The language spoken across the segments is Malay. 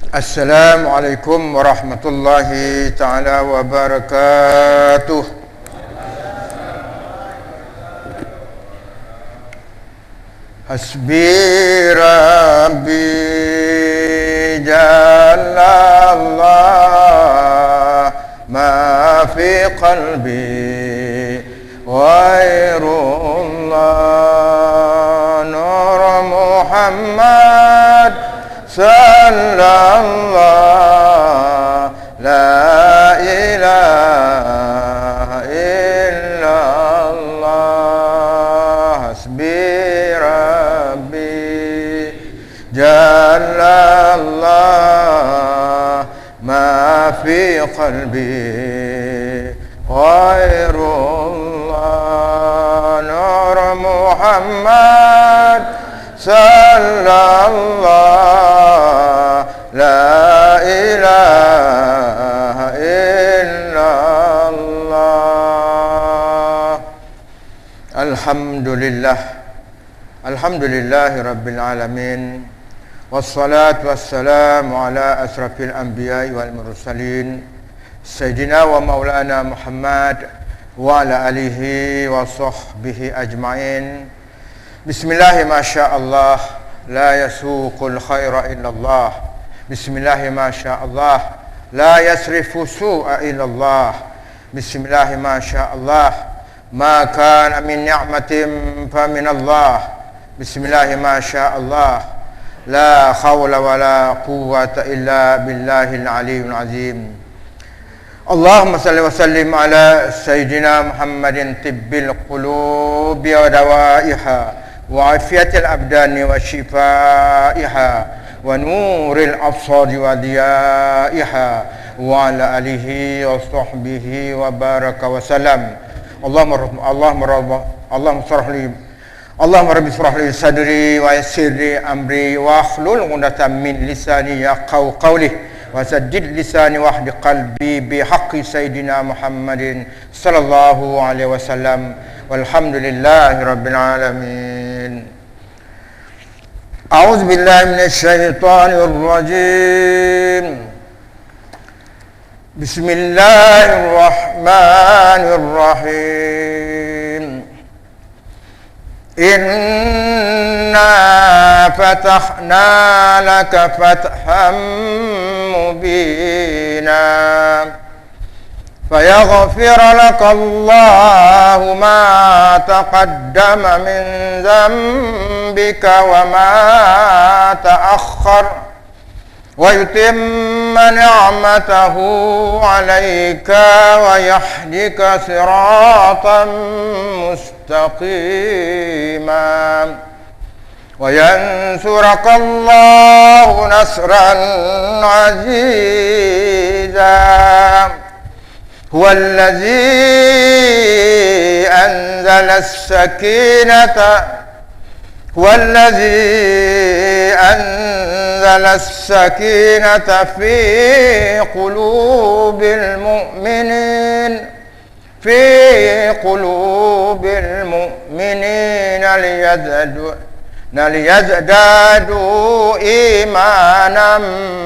Assalamualaikum warahmatullahi ta'ala wabarakatuh. Hasbi Rabbi Jalallah ma fi qalbi ghairullah Nur Muhammad sallallahu la ilaha illallah. Hasbi Rabbi Jalallah ma fi qalbi ghairullah Nur Muhammad sallallahu la ilaha illallah. Alhamdulillahi rabbil alamin, wassalatu wassalamu ala asrafil anbiya'i wal mursalin sayyidina wa maulana Muhammad wa ala alihi wa sahbihi ajma'in. Bismillahi masyaallah, la yasuqul khaira illallah. Bismillahi masyaallah, la yasrifu su'a illallah. Bismillahi masyaallah, ma kana min ni'matin fa min Allah. Bismillahi masyaallah, la hawla wa la quwwata illa billahil aliyyil azim. Allahumma salli wa sallim ala sayyidina Muhammadin tibbil qulubi wa dawaiha wa afiyatil abdani wa shifaiha wa nuril absari wa diyaiha wa ala alihi wa sahbihi wa baraka wa salam. Allahumma rabbi shrah li sadri wa yassir li amri wa hlul 'uqdatam min lisani yafqahu qawli wa saddid lisani wa hdi qalbi bi haqqi sayyidina Muhammadin sallallahu alaihi wasallam. Walhamdulillahi rabbil alamin. A'udzu billahi minasy syaithanir rajim. Bismillahirrahmanirrahim. Inna fatahna laka fatham mubina fayaghfir laka Allahu ma taqaddama min dhanbika wa ma ta'akhkhar wa yutimma ni'matahu 'alayka wa yahdika siratan mustaqima wa yansuraka Allahu nasran 'aziza. هو الذي أنزل السكينة في قلوب المؤمنين ليزدادوا إيمانا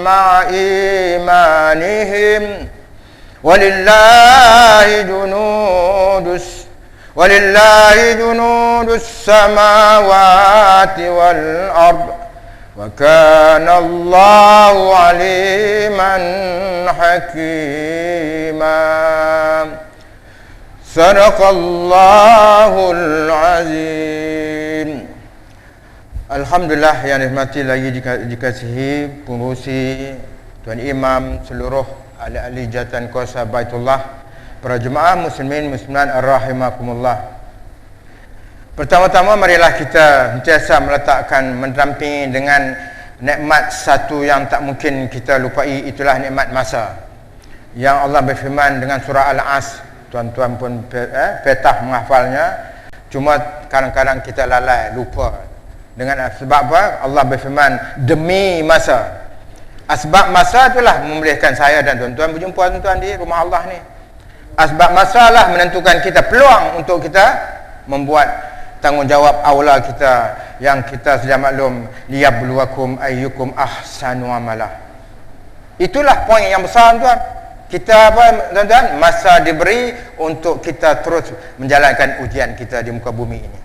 مع إيمانهم ولله جنود السماوات والأرض وكان الله عليما حكيما. صدق الله العظيم. Alhamdulillah yang dirahmati lagi dikasihi pengurusi, Tuan Imam, seluruh ahli-ahli jawatan kuasa Baitullah, para jemaah muslimin muslimat rahimakumullah. Pertama-tama marilah kita sentiasa mendampingi dengan nikmat satu yang tak mungkin kita lupai, itulah nikmat masa. Yang Allah berfirman dengan surah Al-As, tuan-tuan pun petah menghafalnya, cuma kadang-kadang kita lalai, lupa. Dengan sebab apa? Allah berfirman demi masa. Asbab masa itulah membolehkan saya dan tuan-tuan berjumpa tuan-tuan di rumah Allah ni. Asbab masalah menentukan kita peluang untuk kita membuat tanggungjawab aula kita yang kita sudah maklum, liyabluwakum ayyukum ahsanu amala. Itulah poin yang besar tuan. Kita apa tuan-tuan? Masa diberi untuk kita terus menjalankan ujian kita di muka bumi ini.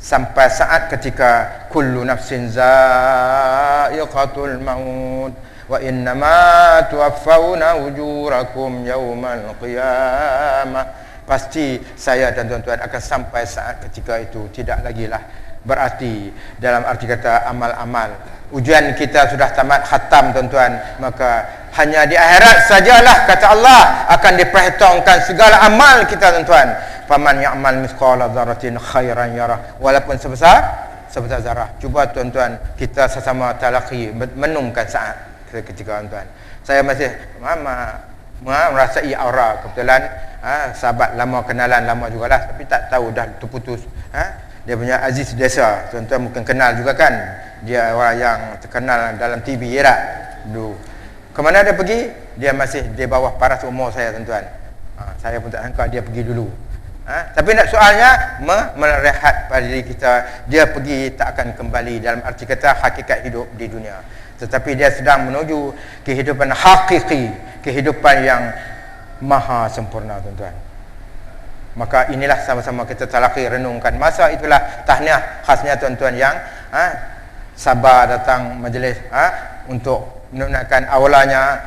Sampai saat ketika kullu nafsin za'iqatul maut wa innama tuwaffawna ujurakum yaumal qiyamah. Pasti saya dan tuan-tuan akan sampai saat ketika itu. Tidak lagi lah berarti dalam arti kata amal-amal. Ujian kita sudah tamat, khatam tuan-tuan. Maka hanya di akhirat sajalah kata Allah akan diperhitungkan segala amal kita tuan-tuan. Faman ya'mal mithqala dzarratin khairan yarah. Walaupun sebesar zarah. Cuba tuan-tuan kita sesama talaqi menungkan saat ketika tuan-tuan. Saya masih merasai aura kebetulan sahabat lama, kenalan lama jugalah, tapi tak tahu dah terputus. Dia punya Aziz Desa, tuan-tuan mungkin kenal juga kan. Dia orang yang terkenal dalam TV ya tak? Dulu. Kemana dia pergi? Dia masih di bawah paras umur saya tuan-tuan. Saya pun tak sangka dia pergi dulu. Tapi nak soalnya merehat pada diri kita. Dia pergi tak akan kembali dalam arti kata hakikat hidup di dunia. Tetapi dia sedang menuju kehidupan hakiki, kehidupan yang maha sempurna tuan-tuan. Maka inilah sama-sama kita talaqi, renungkan. Masa itulah tahniah khasnya tuan-tuan yang sabar datang majlis untuk menunaikan awalnya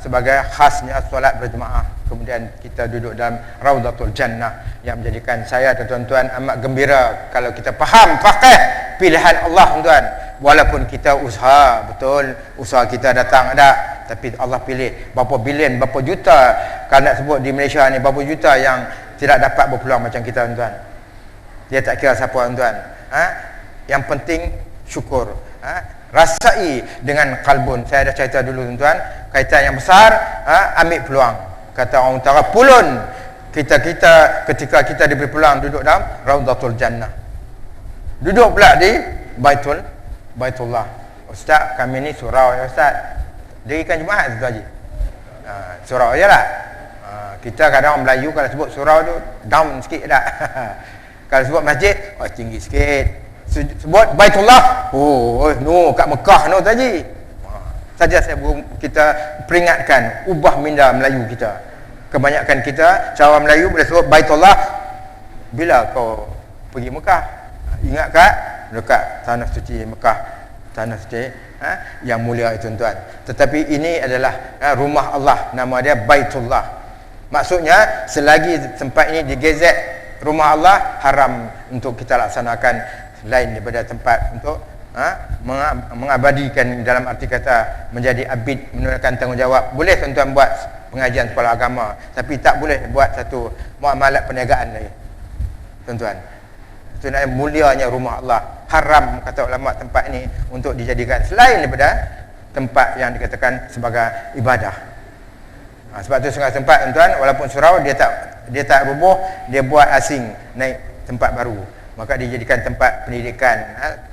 sebagai khasnya solat berjemaah. Kemudian kita duduk dalam Raudatul Jannah yang menjadikan saya dan tuan-tuan amat gembira kalau kita faham faqih pilihan Allah tuan-tuan. Walaupun kita usaha, betul usaha kita datang ada, tapi Allah pilih berapa bilion, berapa juta. Kalau nak sebut di Malaysia ni berapa juta yang tidak dapat berpeluang macam kita tuan-tuan. Dia tak kira siapa tuan-tuan. Yang penting syukur. Rasai dengan kalbun. Saya dah cerita dulu tuan-tuan, kaitan yang besar, ambil peluang. Kata orang utara, pulun kita ketika kita diberi peluang duduk dalam Raudatul Jannah. Duduk pula di Baitullah. Ustaz, kami ni surau ya Ustaz. Dirikan Jumaat tu Haji. Surau je lah. Kita kadang orang Melayu kalau sebut surau tu down sikit dah. Kalau sebut masjid, tinggi sikit. Sebut Baitullah, kat Mekah tu Haji. Saja kita peringatkan, ubah minda Melayu kita. Kebanyakan kita cara Melayu bila sebut Baitullah, bila kau pergi Mekah, ingat dekat tanah suci Mekah, tanah suci yang mulia itu tuan. Tetapi ini adalah rumah Allah, nama dia Baitullah. Maksudnya selagi tempat ini digezet rumah Allah, haram untuk kita laksanakan lain daripada tempat untuk mengabadikan dalam arti kata menjadi abid, menunaikan tanggungjawab. Boleh tuan-tuan buat pengajian sekolah agama, tapi tak boleh buat satu muamalat perniagaan lagi tuan-tuan. Itu namanya mulianya rumah Allah. Haram kata ulama tempat ini untuk dijadikan selain daripada tempat yang dikatakan sebagai ibadah. Sebab tu setengah tempat tuan-tuan, walaupun surau dia tak rubuh, dia buat asing, naik tempat baru, maka dijadikan tempat pendidikan,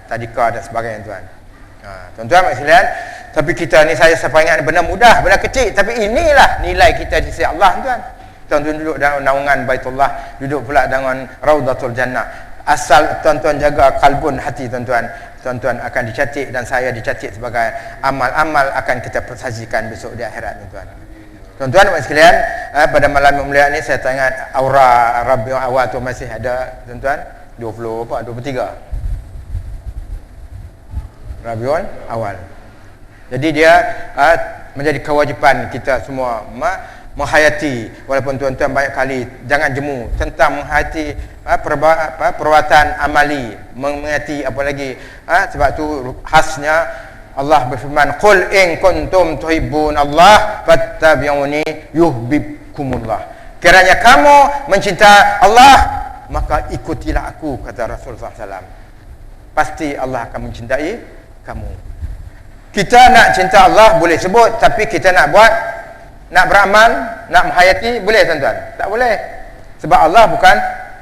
tadika dan sebagainya tuan. Tuan-tuan sekalian, tapi kita ni saya ingat benda mudah, benda kecil, tapi inilah nilai kita di sisi Allah tuan. Tuan-tuan duduk dalam naungan Baitullah, duduk pula dengan Raudatul Jannah. Asal tuan-tuan jaga kalbun hati tuan-tuan, tuan-tuan akan dicatat dan saya dicatat sebagai amal-amal akan kita persaksikan besok di akhirat tuan-tuan. Tuan-tuan sekalian, pada malam yang mulia ni saya tengok aura Rabiul Awal tu masih ada tuan-tuan, 23 Rabiul Awal. Jadi dia menjadi kewajipan kita semua menghayati, walaupun tuan-tuan banyak kali jangan jemu tentang menghayati perbuatan amali, menghayati apa lagi. Sebab tu khasnya Allah berfirman, qul in kuntum tuhibbun Allah fattabi'uni yuhibbukumullah. Kiranya kamu mencinta Allah, maka ikutilah aku, kata Rasulullah SAW. Pasti Allah akan mencintai kamu. Kita nak cinta Allah boleh sebut, tapi kita nak buat, nak beramal, nak menghayati, boleh tuan-tuan? Tak boleh. Sebab Allah bukan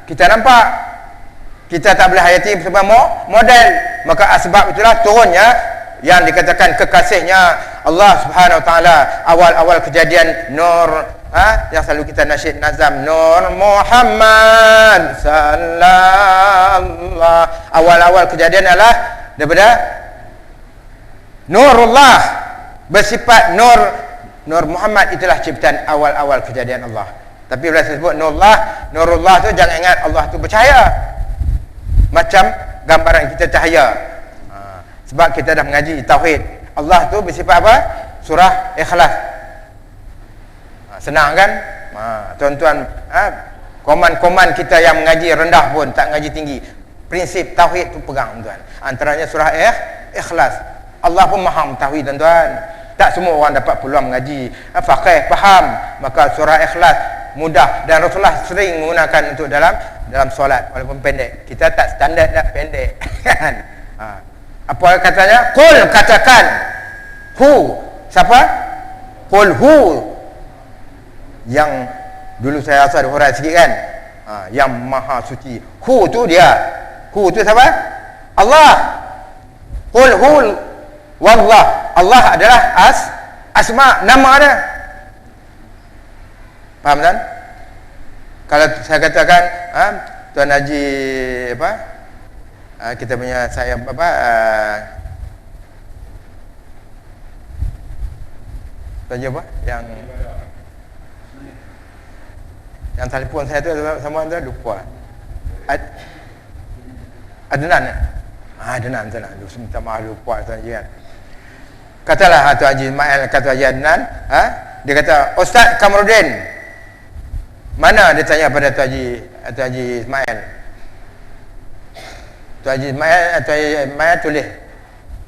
kita nampak. Kita tak boleh hayati sebab model. Maka sebab itulah turunnya yang dikatakan kekasihnya Allah Subhanahu Wa Taala awal-awal kejadian Nur, yang selalu kita nasyid nazam, Nur Muhammad sallallahu. Awal-awal kejadian adalah daripada Nurullah bersifat nur. Nur Muhammad itulah ciptaan awal-awal kejadian Allah. Tapi bila saya sebut Nurullah tu jangan ingat Allah tu bercahaya macam gambaran kita cahaya. Sebab kita dah mengaji tauhid. Allah tu bersifat apa? Surah Ikhlas. Senang kan? Tuan-tuan, koman-koman kita yang mengaji rendah pun, tak mengaji tinggi, prinsip tauhid tu pegang tuan. Antaranya surah Ikhlas. Allah pun maha mengetahui tuan-tuan. Tak semua orang dapat peluang mengaji faqih, faham. Maka surah Ikhlas mudah, dan Rasulullah sering menggunakan untuk dalam solat walaupun pendek. Kita tak standard dah pendek kan. Apa katanya? Qul, katakan. Hu, siapa? Qul hu. Yang dulu saya rasa ada huraian sikit kan. Yang maha suci. Hu tu dia. Hu tu siapa? Allah. Qul hu wallah. Allah adalah asma, nama dia. Faham kan? Kalau saya katakan Tuan Haji apa? Kita punya saya apa? Tuan Haji apa? Yang telefon saya tu sama tu lupa. Adnan. Adnan. Minta maaf lupa Tuan Haji kan. Katalah Tuan Haji Ismail, kata Haji Adnan, dia kata, Ustaz Kamarudin. Mana dia tanya pada Tuan Haji Ismail. Tuan Haji Ismail tulis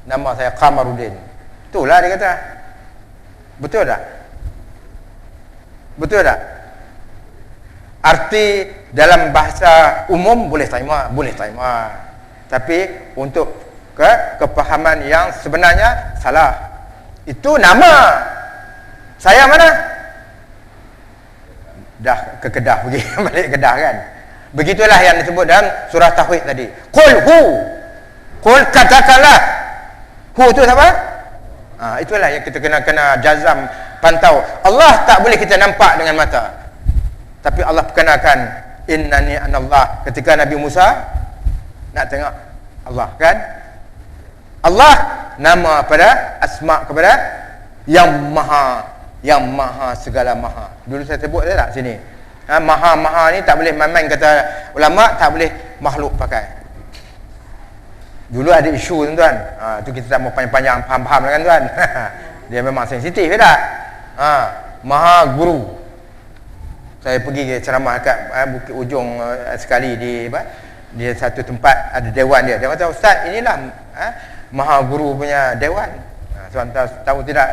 nama saya Kamarudin. Itulah dia kata. Betul tak? Betul tak? Arti dalam bahasa umum boleh terima. Tapi untuk kepahaman yang sebenarnya salah. Itu nama. Saya mana? Dah ke Kedah pergi balik Kedah kan. Begitulah yang disebut dalam surah Tauhid tadi. Qul hu. Qul, katakanlah. Hu tu siapa? Itulah yang kita kena jazam, pantau. Allah tak boleh kita nampak dengan mata. Tapi Allah perkenalkan innani anallah ketika Nabi Musa nak tengok Allah kan. Allah nama pada asma kepada yang maha segala maha. Dulu saya sebut tak sini. Maha ni tak boleh main-main, kata ulama, tak boleh makhluk pakai. Dulu ada isu tuan-tuan. Tu kita tak mau panjang-panjang, faham-faham lah kan tuan. Dia memang sensitif ya tak? Maha guru. Saya pergi ceramah kat Bukit Ujung sekali di satu tempat ada dewan dia. Dia kata, Ustaz, inilah Maha Guru punya dewan. Tuan tahu tidak?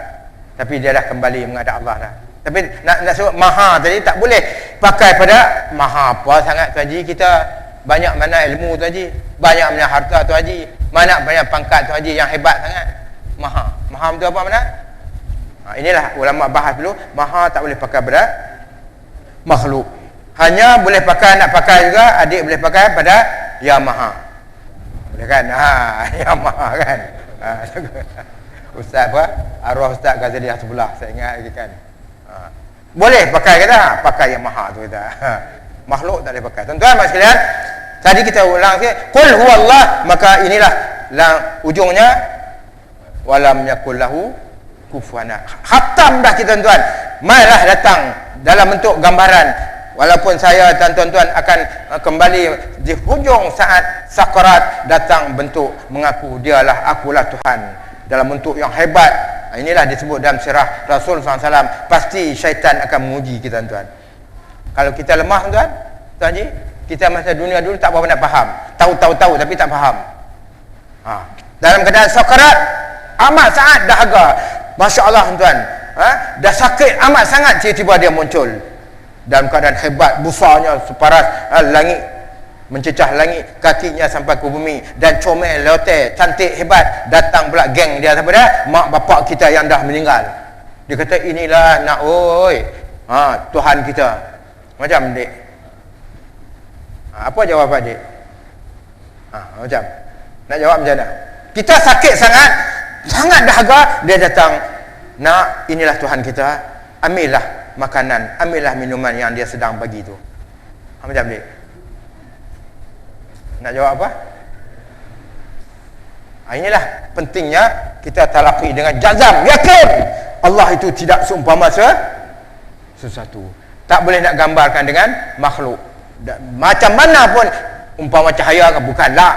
Tapi dia dah kembali menghadap Allah dah. Tapi nak sebut Maha tadi tak boleh pakai pada Maha apa sangat Tuan Haji. Kita banyak mana ilmu Tuan Haji, banyak mana harta Tuan Haji, mana banyak pangkat Tuan Haji yang hebat sangat. Maha itu apa mana? Inilah ulama bahas dulu. Maha tak boleh pakai pada makhluk. Hanya boleh pakai, nak pakai juga adik boleh pakai pada Ya Maha. Boleh kan? Ya Maha kan. Ustaz apa? Arwah Ustaz Ghazali sebelah, saya ingat lagi kan. Boleh pakai kata, pakai Yang Maha tu kita. Makhluk tak boleh pakai. Tuan-tuan mak sekalian, tadi kita ulang sikit, qul huwallah, maka inilah ujungnya walam yakul lahu kufuwan. Khatam dah kita tuan-tuan. Marilah datang dalam bentuk gambaran. Walaupun saya dan tuan-tuan akan kembali di hujung saat sakarat, datang bentuk mengaku dialah akulah Tuhan dalam bentuk yang hebat. Inilah disebut dalam sirah Rasul SAW. Pasti syaitan akan menguji kita tuan-tuan. Kalau kita lemah tuan-tuan, Tuan Haji, kita masa dunia dulu tak berapa nak faham. Tahu tapi tak faham. Dalam keadaan sakarat amat sangat dahaga. Masya Allah tuan-tuan. Dah sakit amat sangat, tiba-tiba dia muncul dalam keadaan hebat, besarnya separas langit, mencecah langit, kakinya sampai ke bumi, dan comel, lote, cantik, hebat. Datang pula geng dia, siapa dia? Mak bapak kita yang dah meninggal. Dia kata, inilah nak Tuhan kita. Macam dek, apa jawab adik? Macam nak jawab macam mana? Kita sakit sangat dahaga, dia datang, nak, inilah Tuhan kita, ambillah makanan, ambillah minuman yang dia sedang bagi tu. Macam ni. Nak jawab apa? Inilah pentingnya kita talaqi dengan jazam, yakin Allah itu tidak seumpama sesuatu. Tak boleh nak gambarkan dengan makhluk. Macam mana pun umpama cahaya ke, bukanlah.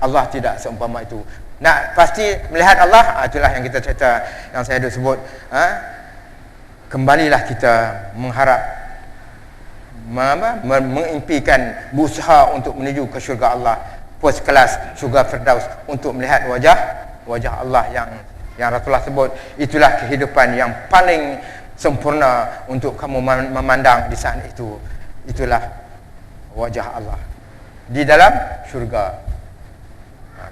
Allah tidak seumpama itu. Nak pasti melihat Allah, itulah yang kita cerita, yang saya ada sebut. Kembalilah kita mengharap, mengimpikan, berusaha untuk menuju ke syurga Allah, first class syurga Firdaus, untuk melihat wajah Allah yang Rasulullah sebut. Itulah kehidupan yang paling sempurna untuk kamu memandang di saat itu. Itulah wajah Allah di dalam syurga.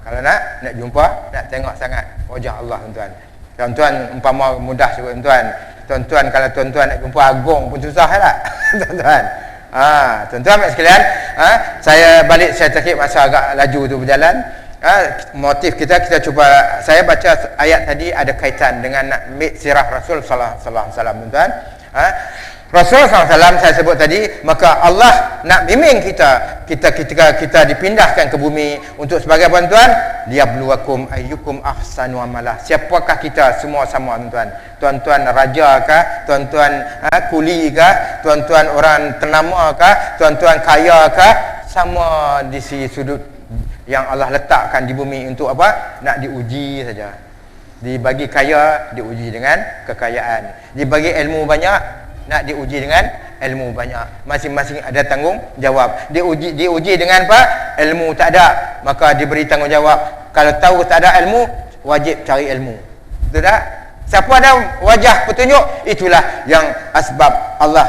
Kalau nak jumpa, nak tengok sangat wajah Allah, tuan-tuan. Tuan-tuan umpama mudah juga, tuan-tuan. Tuan-tuan kalau tuan-tuan nak jumpa agung pun susah tak? Tuan-tuan. Tuan-tuan sekalian, saya balik, saya terkip masa agak laju tu berjalan. Motif kita cuba, saya baca ayat tadi ada kaitan dengan nak ambil sirah Rasul sallallahu alaihi wasallam, tuan-tuan. Rasul SAW saya sebut tadi, maka Allah nak bimbing kita ketika kita dipindahkan ke bumi untuk sebagai bantuan, liyabluwakum ayyukum ahsanu amala. Siapakah kita semua sama, tuan-tuan? Tuan-tuan raja kah? Tuan-tuan kuli kah? Tuan-tuan orang ternama kah? Tuan-tuan kaya kah? Sama di sudut yang Allah letakkan di bumi untuk apa? Nak diuji saja. Dibagi kaya, diuji dengan kekayaan. Dibagi ilmu banyak, nak diuji dengan ilmu banyak. Masing-masing ada tanggungjawab. Diuji dengan apa? Ilmu tak ada, maka diberi tanggungjawab. Kalau tahu tak ada ilmu, wajib cari ilmu. Betul tak? Siapa ada wajah petunjuk, itulah yang asbab Allah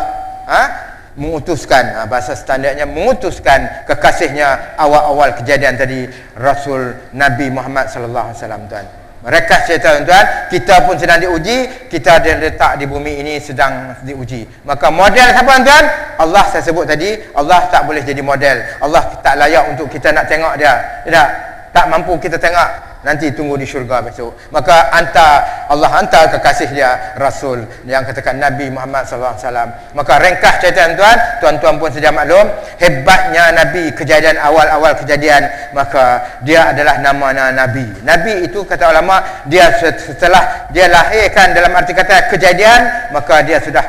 mengutuskan, bahasa standardnya mengutuskan kekasihnya awal-awal kejadian tadi, Rasul Nabi Muhammad sallallahu alaihi wasallam, tuan. Mereka cerita, tuan, kita pun sedang diuji, kita ada letak di bumi ini sedang diuji. Maka model siapa, tuan? Allah saya sebut tadi, Allah tak boleh jadi model. Allah tak layak untuk kita nak tengok dia. Tak mampu kita tengok. Nanti tunggu di syurga besok. Maka Allah hantar kekasih dia Rasul yang katakan Nabi Muhammad sallallahu alaihi wasallam. Maka ringkas cerita, tuan-tuan pun sedia maklum hebatnya Nabi, kejadian awal-awal kejadian, maka dia adalah nama Nabi. Nabi itu kata ulama, dia setelah dia lahirkan dalam arti kata kejadian, maka dia sudah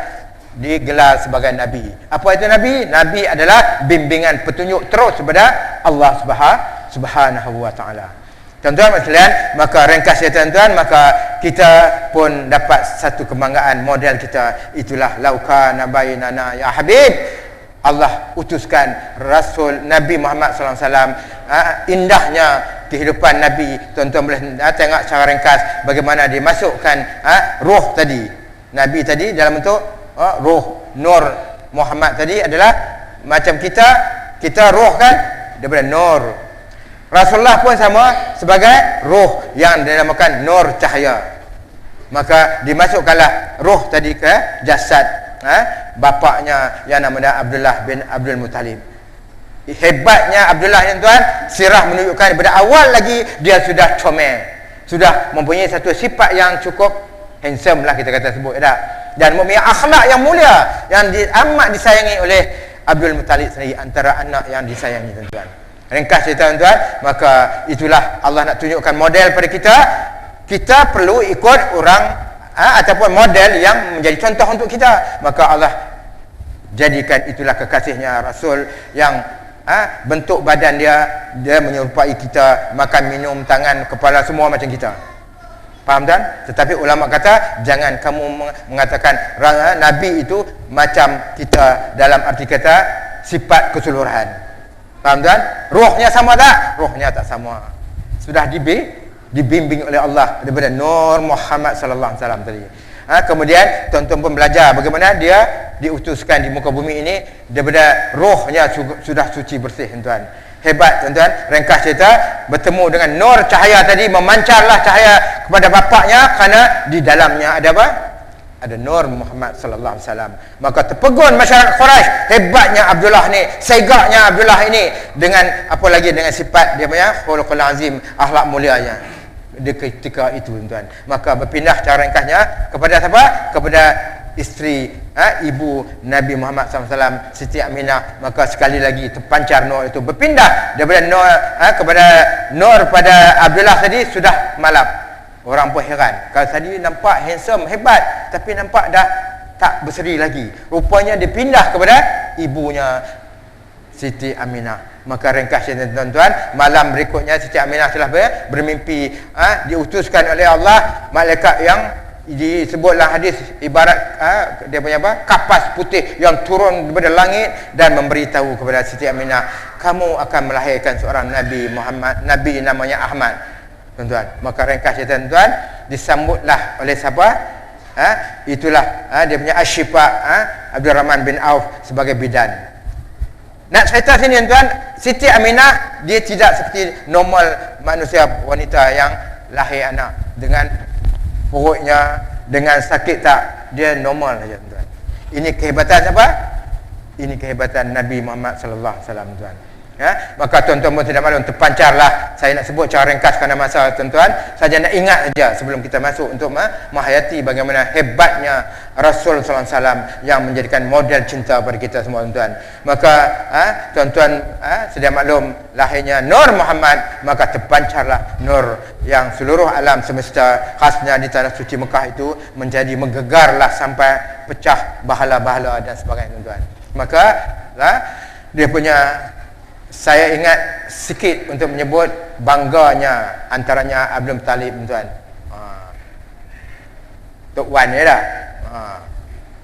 digelar sebagai Nabi. Apa itu Nabi? Nabi adalah bimbingan petunjuk terus kepada Allah Subhanahu wa ta'ala. Tuan-tuan sekalian, maka ringkas ya tuan-tuan, maka kita pun dapat satu kebanggaan model kita. Itulah laukana bainana ya Habib. Allah utuskan Rasul Nabi Muhammad sallallahu alaihi wasallam. Indahnya kehidupan Nabi. Tuan-tuan boleh tengok secara ringkas bagaimana dimasukkan roh tadi. Nabi tadi dalam bentuk roh, nur. Muhammad tadi adalah macam kita roh kan daripada nur. Rasulullah pun sama sebagai roh yang dinamakan nur cahaya. Maka dimasukkanlah roh tadi ke jasad bapaknya yang namanya Abdullah bin Abdul Muttalib. Hebatnya Abdullah yang tuan, sirah menunjukkan daripada awal lagi dia sudah comel, sudah mempunyai satu sifat yang cukup handsome lah kita kata sebut tak? Dan mempunyai akhlak yang mulia yang amat disayangi oleh Abdul Muttalib sendiri, antara anak yang disayangi, tuan-tuan. Ringkas cerita, tuan-tuan, maka itulah Allah nak tunjukkan model pada kita. Kita perlu ikut orang ataupun model yang menjadi contoh untuk kita. Maka Allah jadikan itulah kekasihnya Rasul yang bentuk badan dia menyerupai kita, makan, minum, tangan, kepala semua macam kita. Faham, tuan? Tetapi ulama kata jangan kamu mengatakan Nabi itu macam kita dalam arti kata sifat keseluruhan. Faham, tuan? Rohnya sama tak? Rohnya tak sama. Sudah dibimbing oleh Allah daripada Nur Muhammad sallallahu alaihi wasallam tadi. Kemudian tuan-tuan pun belajar bagaimana dia diutuskan di muka bumi ini daripada rohnya sudah suci bersih, tuan. Hebat, tuan-tuan. Ringkas cerita, bertemu dengan nur cahaya tadi, memancarlah cahaya kepada bapaknya kerana di dalamnya ada apa? Ada Nur Muhammad sallallahu alaihi wasallam. Maka terpegun masyarakat Quraisy, hebatnya Abdullah ni, segaknya Abdullah ini, dengan apa lagi, dengan sifat dia punya khuluqul azim, akhlak mulianya di ketika itu, tuan. Maka berpindah cara ringkasnya kepada siapa? Kepada isteri ibu Nabi Muhammad SAW, Siti Aminah, maka sekali lagi terpancar nur itu, berpindah daripada nur kepada nur pada Abdullah tadi sudah malap. Orang pun heran, kalau tadi nampak handsome, hebat, tapi nampak dah tak berseri lagi. Rupanya dia pindah kepada ibunya Siti Aminah. Maka ringkasnya tuan-tuan, malam berikutnya Siti Aminah telah bermimpi, diutuskan oleh Allah malaikat yang disebutlah hadis ibarat dia punya kapas putih yang turun daripada langit dan memberitahu kepada Siti Aminah, kamu akan melahirkan seorang Nabi Muhammad, Nabi namanya Ahmad, tuan-tuan. Maka ringkasnya tuan-tuan, disambutlah oleh siapa? Itulah dia punya Asyifa Abdul Rahman bin Auf sebagai bidan. Nak cerita sini tuan, Siti Aminah dia tidak seperti normal manusia wanita yang lahir anak dengan perutnya, dengan sakit tak, dia normal saja tuan. Ini kehebatan apa? Ini kehebatan Nabi Muhammad sallallahu alaihi wasallam tuan. Maka tuan-tuan pun tidak maklum, terpancarlah. Saya nak sebut cara ringkas kerana masa tuan-tuan. Saja nak ingat saja sebelum kita masuk untuk menghayati bagaimana hebatnya Rasul sallallahu alaihi wasallam yang menjadikan model cinta bagi kita semua tuan-tuan. Maka tuan-tuan sedia maklum lahirnya Nur Muhammad, maka terpancarlah nur yang seluruh alam semesta, khasnya di tanah suci Mekah itu menjadi menggegarlah sampai pecah bahala-bahala dan sebagainya tuan-tuan. Maka dia punya, saya ingat sikit untuk menyebut bangganya antaranya Abdul Muttalib tuan. Tok Wan ni dah.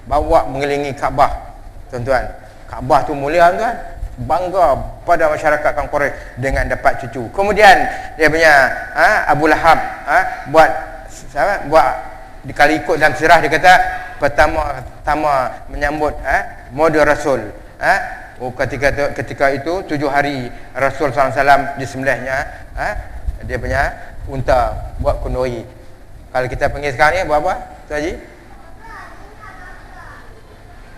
Bawa mengelilingi Kaabah tuan-tuan. Kaabah tu mulia tuan. Bangga pada masyarakat kaum Quraisy dengan dapat cucu. Kemudian dia punya Abu Lahab buat dikali ikut dalam sirah dia kata pertama menyambut mode Rasul. Ketika itu 7 hari Rasul SAW disembelihnya dia punya unta buat kunduri. Kalau kita panggil sekarang ni buat apa Tuan Haji?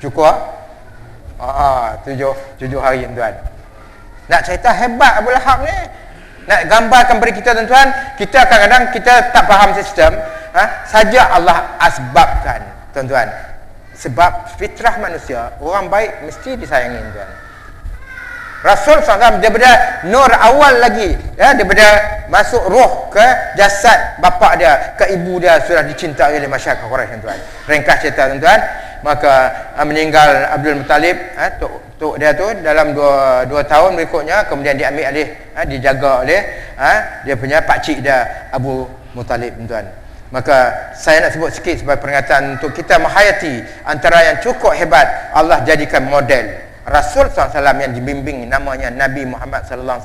Cukup 7 hari tuan. Nak cerita hebat Abu Lahab ni, nak gambarkan beri kita tuan-tuan, kita kadang-kadang kita tak faham sistem, saja Allah asbabkan tuan-tuan. Sebab fitrah manusia, orang baik mesti disayangi tuan. Rasul SAW daripada nur awal lagi, daripada masuk roh ke jasad bapa dia, ke ibu dia, sudah dicintai oleh masyarakat Quraisy tuan. Ringkas cerita tuan-tuan, maka meninggal Abdul Muttalib, tok dia tu dalam 2 tahun berikutnya, kemudian diambil alih, dijaga oleh dia punya pakcik dia Abu Muttalib tuan. Maka saya nak sebut sikit sebagai peringatan untuk kita menghayati antara yang cukup hebat Allah jadikan model Rasul SAW yang dibimbing namanya Nabi Muhammad SAW.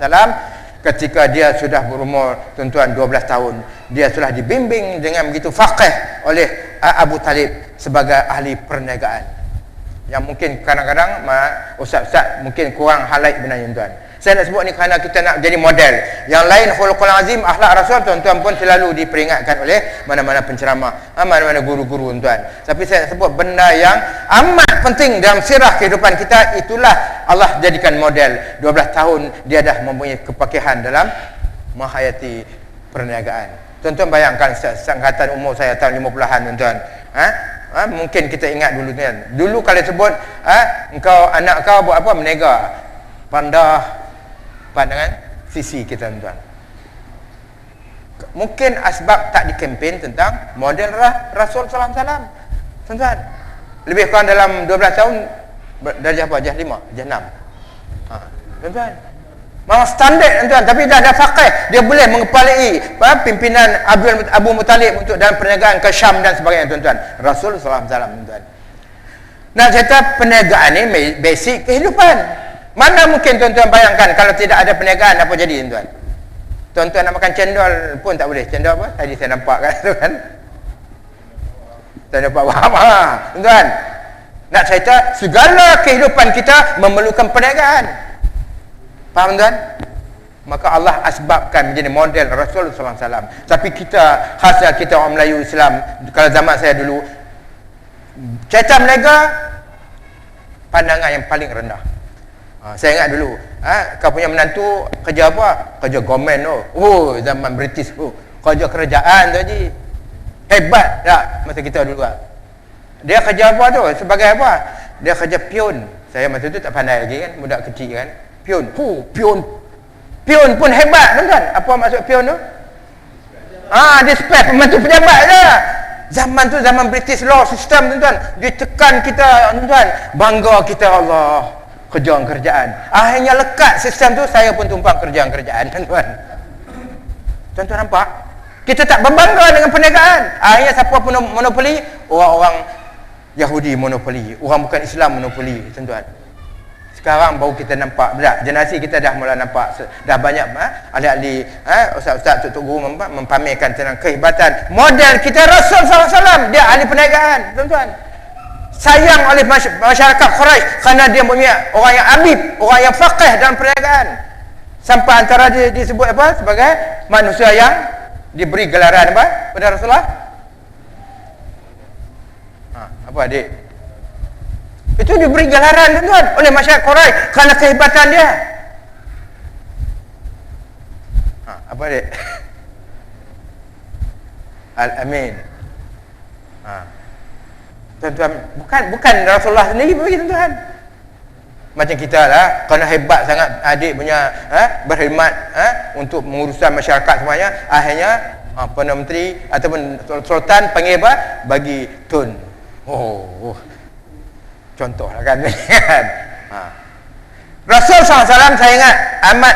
Ketika dia sudah berumur tuan-tuan 12 tahun, dia sudah dibimbing dengan begitu faqih oleh Abu Talib sebagai ahli perniagaan, yang mungkin kadang-kadang ustaz-ustaz mungkin kurang highlight benarnya tuan. Saya nak sebut ni kerana kita nak jadi model. Yang lain khuluqul azim, akhlak Rasul tuan-tuan pun selalu diperingatkan oleh mana-mana penceramah, mana-mana guru-guru tuan. Tapi saya nak sebut benda yang amat penting dalam sirah kehidupan kita, itulah Allah jadikan model. 12 tahun dia dah mempunyai kepakihan dalam menghayati perniagaan. Tuan-tuan bayangkan sangkatan umur saya tahun 50-an tuan-tuan. Mungkin kita ingat dulu kan. Dulu kalau sebut engkau, anak kau buat apa? Berniaga. Pandangan sisi kita tuan. Mungkin asbab tak dikempen tentang model Rasul sallallahu alaihi wasallam. Tuan-tuan, lebih kurang dalam 12 tahun darjah apa? Darjah 5, darjah 6. Tuan-tuan, memang standard tuan-tuan, tapi dah ada faqih, dia boleh mengepalai pimpinan Abu Muttalib untuk dalam perniagaan ke Syam dan sebagainya tuan-tuan. Rasul sallallahu alaihi wasallam tuan. Nak cerita perniagaan ni basic kehidupan. Mana mungkin tuan-tuan bayangkan kalau tidak ada perniagaan apa jadi tuan-tuan? Tuan-tuan nak makan cendol pun tak boleh. Cendol apa? Tadi saya nampak kan tuan. Saya nampak faham tuan. Nak cerita segala kehidupan kita memerlukan perniagaan. Faham tuan? Maka Allah asbabkan menjadi model Rasul sallallahu alaihi wasallam. Tapi kita, khasnya kita orang Melayu Islam, kalau zaman saya dulu, cerita berniaga pandangan yang paling rendah. Saya ingat dulu, kau punya menantu kerja apa? Kerja government tu. Oh, zaman British tu. Kerja kerajaan tu Haji. Hebat tak masa kita dulu Dia kerja apa tu? Sebagai apa? Dia kerja pion. Saya masa tu tak pandai lagi kan, budak kecil kan. Pion. Pion. Pion pun hebat, tuan-tuan. Apa maksud pion tu? Dia spare pembantu pejabat je. Zaman tu zaman British law system, tuan-tuan. Dia tekan kita, tuan-tuan. Bangga kita, Allah. Kerjaan-kerjaan. Akhirnya lekat sistem tu, saya pun tumpang kerjaan-kerjaan, tuan-tuan. Tuan-tuan nampak? Kita tak berbangga dengan perniagaan. Akhirnya siapa pun monopoli? Orang-orang Yahudi monopoli. Orang bukan Islam monopoli, tuan-tuan. Sekarang baru kita nampak, generasi kita dah mula nampak, dah banyak ahli-ahli, ustaz-ustaz, tok-tok guru mempamerkan tentang kehebatan. Model kita Rasul SAW, dia ahli perniagaan, tuan-tuan. Sayang oleh masyarakat Quraisy kerana dia punya orang yang abid, orang yang faqih dalam perniagaan. Sampai antara dia disebut apa? Sebagai manusia yang diberi gelaran apa? Pada Rasulullah. Apa adik? Itu diberi gelaran, tuan-tuan, oleh masyarakat Quraisy kerana kehebatan dia. Apa adik? Al-Amin. Tuan-tuan, bukan Rasulullah sendiri bagi, tuan-tuan. Macam kita lah, kerana hebat sangat adik punya berkhidmat untuk mengurusan masyarakat semuanya, akhirnya Perdana Menteri ataupun Sultan panggil apa? Bagi tun. Contohlah kan. Rasul SAW, saya ingat amat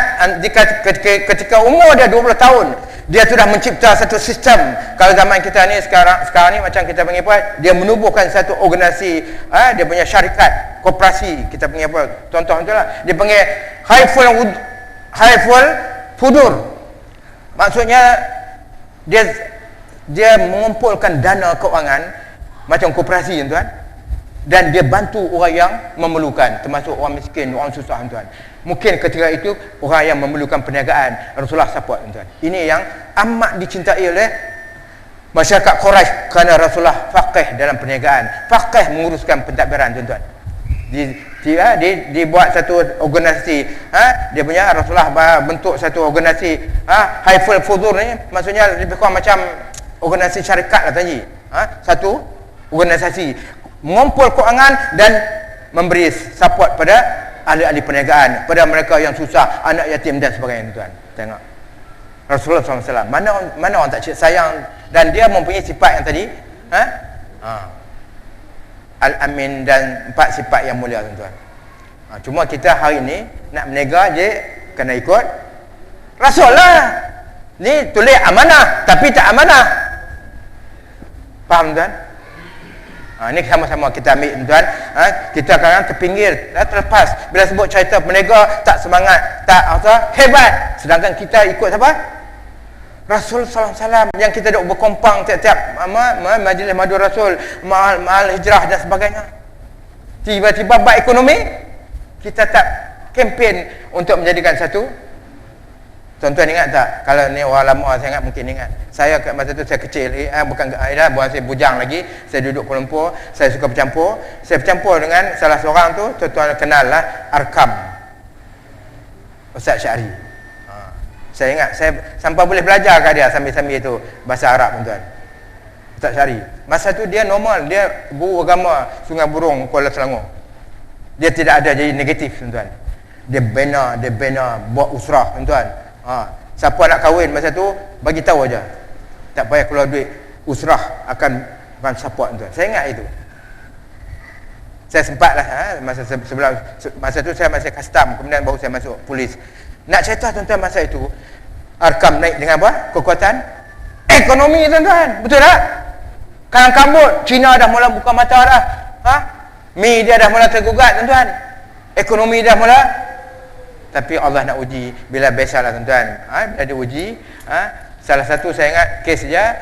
ketika umur dia 20 tahun, dia sudah mencipta satu sistem. Kalau zaman kita ni sekarang ni macam kita panggil apa? Dia menubuhkan satu organisasi, dia punya syarikat, koperasi, kita panggil apa? Contoh itulah. Dia panggil Haiful Fudur. Maksudnya dia mengumpulkan dana keuangan macam koperasi, tuan. Dan dia bantu orang yang memerlukan, termasuk orang miskin, orang susah, tuan. Mungkin ketika itu orang yang memerlukan perniagaan, Rasulullah support, tuan. Ini yang amat dicintai oleh masyarakat Quraisy kerana Rasulullah faqih dalam perniagaan, faqih menguruskan pentadbiran, tuan-tuan. Dia buat satu organisasi, dia punya Rasulullah bentuk satu organisasi, Haiful Fudur ni maksudnya lebih kurang macam organisasi syarikat lah, tuan-ji. Satu organisasi mengumpul keuangan dan memberi support pada ahli-ahli perniagaan, pada mereka yang susah, anak yatim dan sebagainya, tuan. Tengok Rasulullah SAW, mana orang tak sayang, dan dia mempunyai sifat yang tadi, Al-Amin dan 4 sifat yang mulia, tuan-tuan. Cuma kita hari ni nak berniaga je kena ikut Rasul lah. Ni tulis amanah tapi tak amanah. Faham, tuan? Ini sama-sama kita ambil, tuan. Kita kadang terpinggir, terlepas bila sebut cerita berniaga, tak semangat, tak hebat. Sedangkan kita ikut siapa? Rasul SAW, yang kita duk berkompang tiap-tiap majlis madu Rasul, mahal hijrah dan sebagainya. Tiba-tiba bab ekonomi kita tak kempen untuk menjadikan satu. Tuan-tuan ingat tak? Kalau ni orang lama saya ingat, mungkin ingat. Saya kat masa tu saya kecil, bukan saya bujang lagi. Saya duduk Kuala Lumpur, saya suka bercampur. Saya bercampur dengan salah seorang tu, tuan-tuan kenal lah, Arkam, Ustaz Syahri. Saya ingat, saya sampai boleh belajar kat dia sambil-sambil tu bahasa Arab, tuan-tuan. Ustaz Syahri. Masa tu dia normal, dia guru agama Sungai Burung, Kuala Selangor. Dia tidak ada jadi negatif, tuan-tuan. Dia bina buat usrah, tuan-tuan. Siapa nak kahwin masa tu bagi tahu aja, tak payah keluar duit, usrah akan support, tuan. Saya ingat itu. Saya sempatlah masa tu saya masih custom, kemudian baru saya masuk polis. Nak cerita, tuan-tuan, masa itu Arkam naik dengan apa? Kekuatan ekonomi, tuan-tuan. Betul tak? Kalang kabut, Cina dah mula buka mata dah. Mi dia dah mula tergugat, tuan-tuan. Ekonomi dah mula. Tapi Allah nak uji, bila biasalah, tuan-tuan. Bila dia uji, salah satu saya ingat kes dia,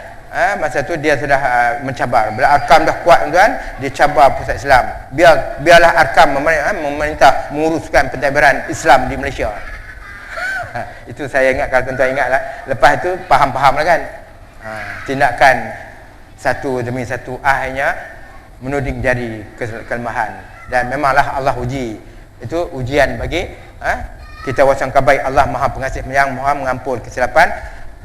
masa tu dia sudah mencabar. Bila Arkam dah kuat, tuan-tuan, dia cabar pusat Islam. Biarlah Arkam memerintah menguruskan pentadbiran Islam di Malaysia. Itu saya ingat, kalau tuan-tuan ingat lah. Lepas itu faham-faham lah kan. Tindakan satu demi satu, akhirnya menuding jari kelemahan. Dan memanglah Allah uji. Itu ujian bagi kita wasangka baik. Allah Maha Pengasih Penyayang, Maha mengampun kesilapan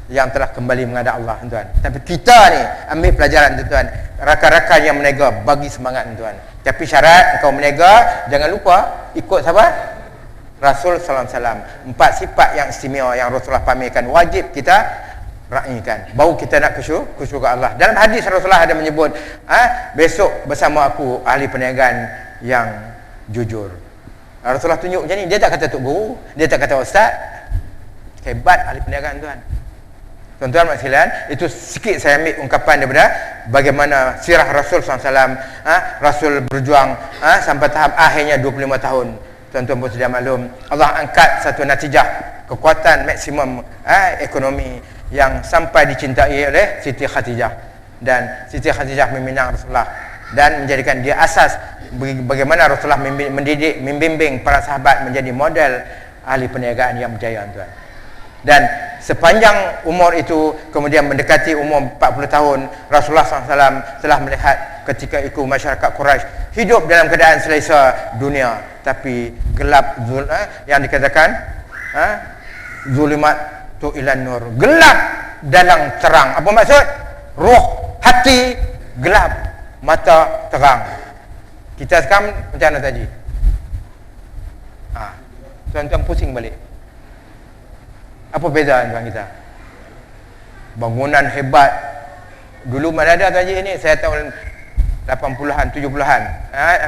yang telah kembali menghadap Allah, tuan-tuan. Tapi kita ni ambil pelajaran, tuan-tuan. rakan-rakan yang menega, bagi semangat tuan. Tapi syarat engkau menega, jangan lupa ikut siapa? Rasul sallallahu alaihi wasallam. 4 sifat yang istimewa yang Rasulullah pamerkan, wajib kita raikan. Baru kita nak khusyuk ke Allah. Dalam hadis Rasulullah ada menyebut, besok bersama aku ahli perniagaan yang jujur. Rasulullah tunjuk macam ni. Dia tak kata tok guru, dia tak kata ustaz. Hebat ahli perniagaan tuan. Tuan-tuan maksudnya, itu sikit saya ambil ungkapan daripada bagaimana sirah Rasul SAW. Rasul berjuang sampai tahap akhirnya 25 tahun. Tuan-tuan pun sudah maklum, Allah angkat satu natijah, kekuatan maksimum ekonomi yang sampai dicintai oleh Siti Khadijah. Dan Siti Khadijah meminang Rasulullah dan menjadikan dia asas bagaimana Rasulullah mendidik, membimbing para sahabat menjadi model ahli perniagaan yang berjaya tuan. Dan sepanjang umur itu, kemudian mendekati umur 40 tahun, Rasulullah SAW telah melihat ketika itu masyarakat Quraisy hidup dalam keadaan selesa dunia, tapi gelap, yang dikatakan zulimat tu ilan nur, gelap dalam terang. Apa maksud? Roh, hati gelap, mata terang. Kita sekarang macam mana tadi? Tuan-tuan pusing balik. Apa beza tuan kita? Bangunan hebat. Dulu mana ada tadi ini, saya tahun 80-an, 70-an,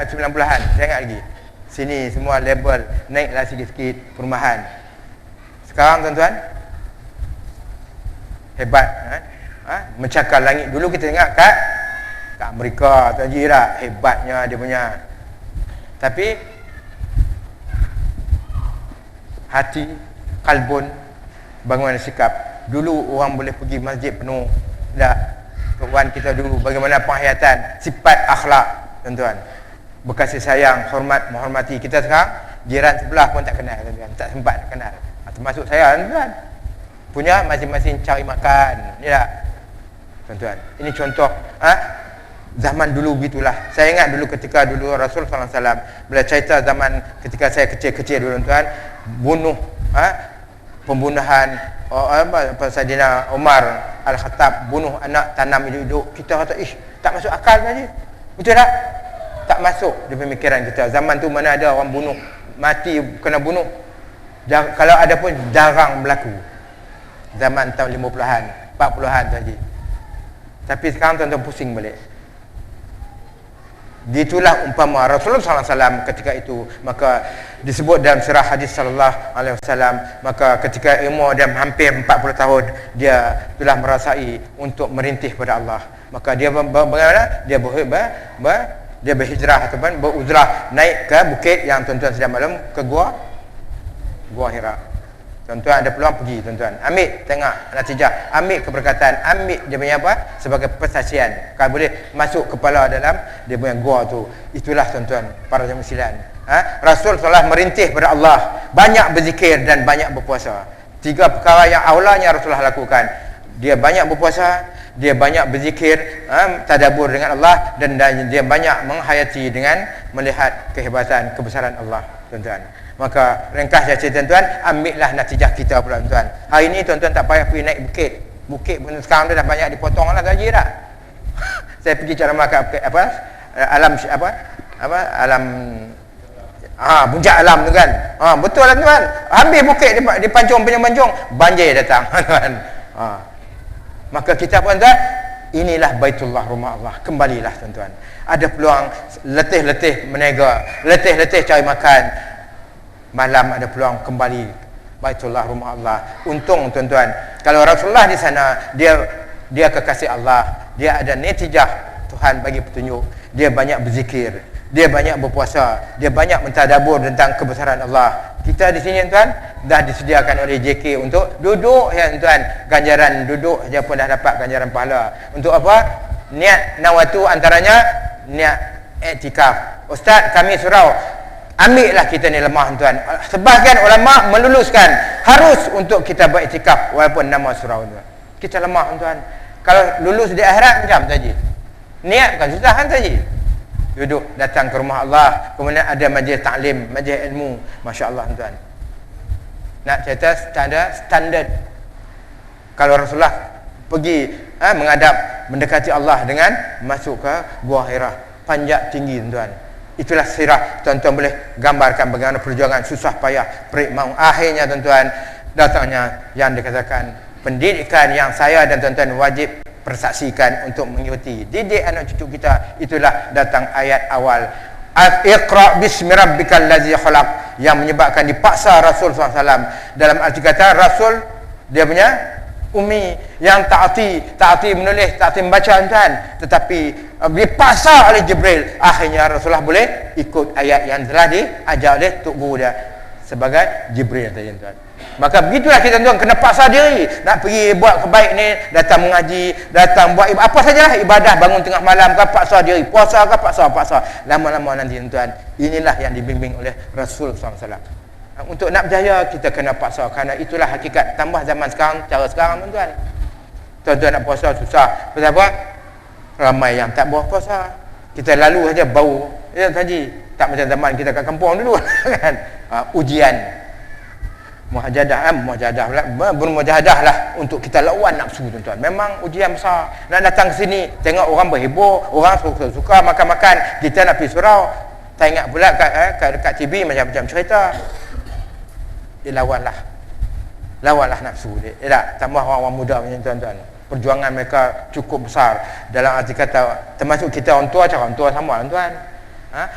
90-an, saya ingat lagi. Sini semua label, naiklah sikit-sikit perumahan. Sekarang tuan-tuan, hebat. Mencakar langit. Dulu kita ingat kat Amerika tadi lah, hebatnya dia punya. Tapi hati, kalbun, bagaimana sikap. Dulu orang boleh pergi masjid penuh. Dah, tuan kita dulu bagaimana penghayatan, sifat akhlak tuan-tuan. Berkasih sayang, hormat, menghormati. Kita sekarang jiran sebelah pun tak kenal tuan-tuan, tak sempat nak kenal. Termasuk saya tuan-tuan. Punya masing-masing cari makan. Ni tak tuan-tuan. Ini contoh zaman dulu begitulah. Saya ingat dulu ketika dulu Rasul sallallahu alaihi wasallam bila cerita zaman ketika saya kecil-kecil dulu tuan, bunuh pembunuhan Saidina Umar Al-Khattab, bunuh anak tanam hidup-hidup. Kita kata tak masuk akal saja. Betul tak? Tak masuk di pemikiran kita. Zaman tu mana ada orang bunuh, mati kena bunuh. Kalau ada pun jarang berlaku. Zaman tahun 50-an, 40-an saja. Tapi sekarang tuan-tuan pusing balik. Ditulah umpama Rasulullah SAW ketika itu. Maka disebut dalam surah hadis sallallahu alaihi wasallam, maka ketika umur dia hampir 40 tahun, dia telah merasai untuk merintih pada Allah. Maka dia bagaimana? Dia berhijrah ataupun beruzrah naik ke bukit yang tuan-tuan sudah maklum, ke Gua Hira. Tuan-tuan ada peluang pergi tuan-tuan. Ambil tengok natijah, ambil keberkatan, ambil dia punya apa? Sebagai persaksian. Kalau boleh masuk kepala dalam dia punya gua tu. Itulah tuan-tuan para jemaah sekalian. Rasul telah merintih pada Allah, banyak berzikir dan banyak berpuasa. 3 perkara yang awalnya Rasulullah lakukan. Dia banyak berpuasa, dia banyak berzikir, tadabbur dengan Allah, dan dia banyak menghayati dengan melihat kehebatan, kebesaran Allah tuan-tuan. Maka ringkas saja tuan-tuan, ambillah natijah kita pula tuan-tuan. Hari ni tuan-tuan tak payah pergi naik bukit. Bukit pun sekarang dah banyak dipotong lah gaji dah. Saya pergi ceramah ke alam alam puncak alam tu kan. Betul lah tuan. Ambil bukit di pancung banjir datang tuan. Maka kita pun tuan, inilah Baitullah, rumah Allah. Kembalilah tuan-tuan. Ada peluang letih-letih menega, letih-letih cari makan. Malam ada peluang kembali Baitullah, rumah Allah. Untung tuan-tuan, kalau Rasulullah di sana, dia kekasih Allah, dia ada netijah Tuhan bagi petunjuk, dia banyak berzikir, dia banyak berpuasa, dia banyak mentadabbur tentang kebesaran Allah. Kita di sini tuan dah disediakan oleh JK untuk duduk ya tuan, ganjaran duduk saja pun dah dapat ganjaran pahala. Untuk apa? Niat nawatu antaranya niat iktikaf. Ustaz kami surau, ambillah kita ni lemah tuan. Sebahagian ulama meluluskan harus untuk kita beriktikaf walaupun nama surau tuan. Kita lemah tuan. Kalau lulus di akhirat macam tadi. Niat kan susah kan tadi. Duduk datang ke rumah Allah, kemudian ada majlis taklim, majlis ilmu. Masya-Allah tuan. Nak cerita standard. Kalau Rasulullah pergi menghadap mendekati Allah dengan masuk ke gua Hira, panjat tinggi tuan-tuan. Itulah sirah, tuan-tuan boleh gambarkan bagaimana perjuangan susah payah perik maut. Akhirnya tuan-tuan datangnya yang dikatakan pendidikan yang saya dan tuan-tuan wajib persaksikan untuk mengikuti didik anak cucu kita. Itulah datang ayat awal, Iqra bismi rabbikal ladzi khalaq, yang menyebabkan dipaksa Rasul SAW. Dalam arti kata Rasul dia punya umi yang taati menulis, taati membaca tuan, tetapi dipaksa oleh Jibril. Akhirnya Rasulullah boleh ikut ayat yang telah diajar oleh tok guru dia sebagai Jibril tadi tuan. Maka begitulah kita tuan, kena paksa diri nak pergi buat kebaik ni, datang mengaji, datang buat apa sajalah ibadah, bangun tengah malam ke paksa diri, puasa ke paksa, lama-lama nanti tuan. Inilah yang dibimbing oleh Rasul SAW. Untuk nak berjaya kita kena paksa, kerana itulah hakikat. Tambah zaman sekarang, cara sekarang tuan-tuan, tuan-tuan nak puasa susah. Pasal apa? Ramai yang tak buat puasa. Kita lalu saja bau ya tadi, tak macam zaman kita kat kampung dulu kan. Ujian mujahadah bermujahadah lah untuk kita lawan nafsu tuan-tuan. Memang ujian besar. Nak datang ke sini tengok orang berhibur, orang suka makan-makan, kita nak pergi surau, tak ingat pula kat TV macam-macam cerita. Lawanlah nafsu dia. Tak? Tambah orang-orang muda macam tuan-tuan, perjuangan mereka cukup besar. Dalam arti kata termasuk kita orang tua, cara orang tua sama tuan-tuan.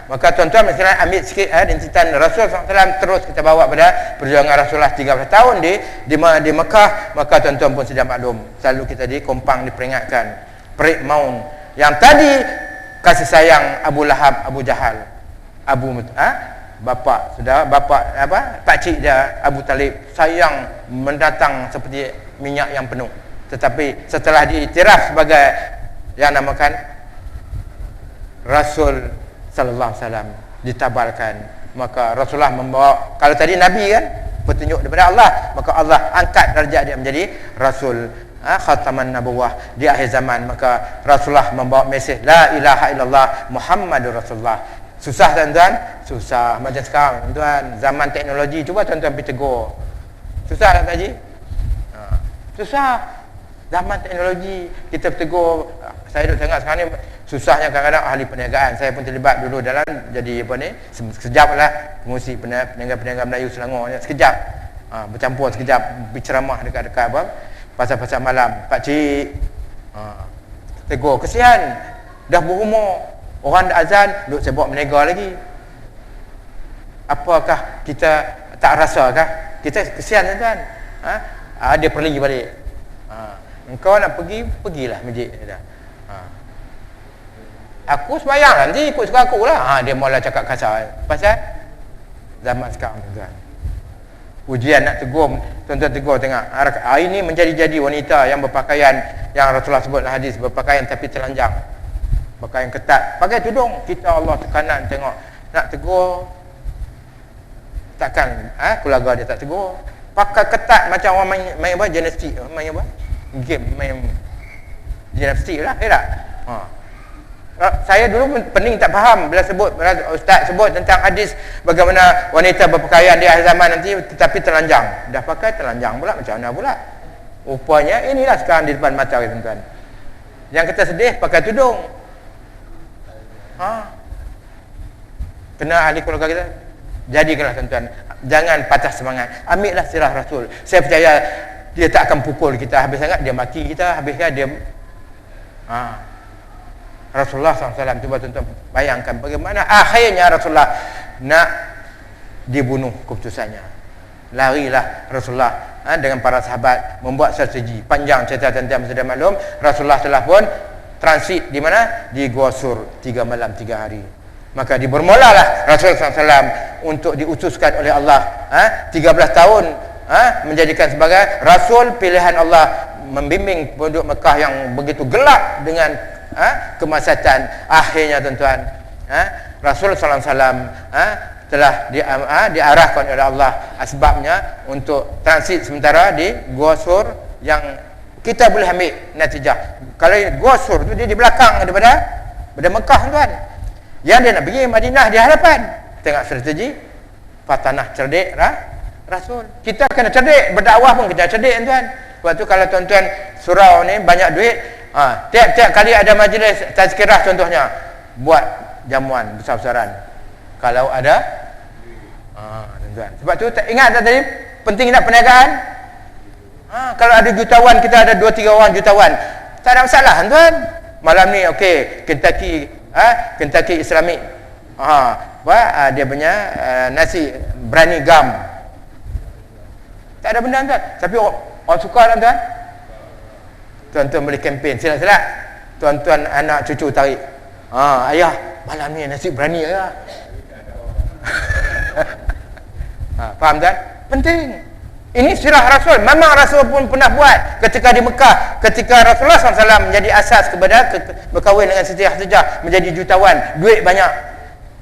Maka tuan-tuan mestilah ambil sikit intitan Rasul SAW, terus kita bawa pada perjuangan Rasulullah 13 tahun di Mekah. Maka tuan-tuan pun sudah maklum, selalu kita dikompang diperingatkan perik maut yang tadi, kasih sayang Abu Lahab, Abu Jahal, bapa pakcik dia Abu Talib, sayang mendatang seperti minyak yang penuh. Tetapi setelah diiktiraf sebagai yang namakan Rasul sallallahu alaihi wasallam, ditabalkan, maka Rasulullah membawa, kalau tadi Nabi kan petunjuk daripada Allah, maka Allah angkat darjat dia menjadi Rasul, khataman nabuwah di akhir zaman. Maka Rasulullah membawa mesej la ilaha illallah Muhammadur Rasulullah. Susah tuan-tuan? Susah macam sekarang tuan, zaman teknologi. Cuba tuan-tuan pergi tegur, susah tak tadi? Susah zaman teknologi, kita tegur. Saya duduk tengok sekarang ni susahnya kadang-kadang ahli perniagaan. Saya pun terlibat dulu dalam jadi sekejap lah pengurusi perniagaan Melayu Selangor, sekejap bercampur, sekejap berceramah dekat-dekat pasar-pasar malam. Pakcik tegur, kesian dah berumur, orang dah azan duduk sibuk berniaga lagi. Apakah kita tak rasakah? Kita kesian tuan. Dia pergi balik. Engkau nak pergi, pergilah masjid dah. Aku sembahyang nanti ikut suka aku lah. Dia mula cakap kasar pasal zaman sekarang tuan. Ujian nak tegur, tuan-tuan tegur tengok. Hari ini menjadi-jadi wanita yang berpakaian, yang Rasulullah sebut dalam hadis, berpakaian tapi telanjang, pakaian ketat, pakai tudung. Kita Allah tekanan tengok, nak tegur takkan keluarga dia tak tegur. Pakai ketat macam orang main apa, gimnastik, main apa, game, main gimnastik lah, tak? Saya dulu pening tak faham bila ustaz sebut tentang hadis bagaimana wanita berpakaian di akhir zaman nanti tetapi telanjang. Dah pakai telanjang pula, macam mana pula? Rupanya inilah sekarang di depan mata kita tuan. Yang kita sedih pakai tudung. Kena ahli keluarga kita. Jadikanlah tuan-tuan, jangan patah semangat. Ambillah sirah Rasul. Saya percaya dia tak akan pukul kita habis sangat, dia maki kita habisnya dia. Rasulullah SAW, cuba tuan-tuan bayangkan bagaimana akhirnya Rasulullah nak dibunuh keputusannya. Larilah Rasulullah dengan para sahabat membuat strategi. Panjang cerita tuan-tuan sudah maklum. Rasulullah telah pun transit di mana? Di Gua Sur 3 malam 3 hari. Maka bermulalah Rasulullah SAW untuk diutuskan oleh Allah 13 tahun menjadikan sebagai Rasul pilihan Allah, membimbing penduduk Mekah yang begitu gelap dengan kemaslahatan. Akhirnya tuan-tuan, Rasul sallallahu alaihi wasallam telah diarahkan oleh Allah asbabnya untuk transit sementara di Gua Sur, yang kita boleh ambil natijah. Kalau Gua Sur tu dia di belakang daripada Mekah tuan. Yang dia nak pergi Madinah di hadapan. Tengok strategi patanah cerdik Rasul. Kita kena cerdik, berdakwah pun kita cerdik tuan. Sebab tu kalau tuan-tuan surau ni banyak duit, Tiap-tiap kali ada majlis tazkirah contohnya, buat jamuan besar-besaran. Kalau ada tuan-tuan. Sebab tu ingat tak tadi penting tak perniagaan? Kalau ada jutawan, kita ada 2-3 orang jutawan, tak ada masalah tuan. Malam ni okey, Kentucky Islamic. Dia punya nasi berani gam. Tak ada benda tuan. Tapi orang suka tak tuan? Tuan-tuan boleh kempen silat-silat. Tuan-tuan anak cucu tarik. Ayah, malam ni nasi berani ayah. Faham tuan? Penting. Ini sirah Rasul. Memang Rasul pun pernah buat ketika di Mekah, ketika Rasulullah SAW menjadi asas kepada berkahwin dengan Siti Khadijah, menjadi jutawan, duit banyak.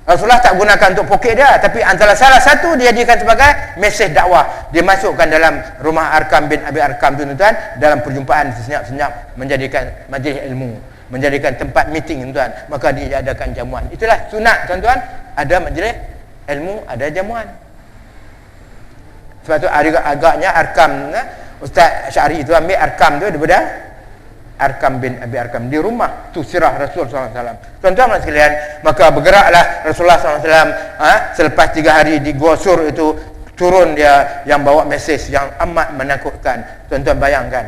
Rasulullah tak gunakan untuk poket dia, tapi antara salah satu dia jadikan sebagai mesej dakwah. Dia masukkan dalam rumah Arkam bin Abi Arkam tu tuan, dalam perjumpaan senyap-senyap, menjadikan majlis ilmu, menjadikan tempat meeting tuan. Maka dia adakan jamuan. Itulah sunat tuan-tuan, ada majlis ilmu, ada jamuan. Sebab tu agaknya Arkam, Ustaz Syari itu ambil Arkam tu daripada Arkam bin Abi Arkam di rumah. Tu sirah Rasul SAW. Tuan-tuan sekalian, maka bergeraklah Rasulullah SAW selepas 3 hari di Gua Sur itu, turun dia yang bawa mesej yang amat menakutkan. Tuan-tuan bayangkan,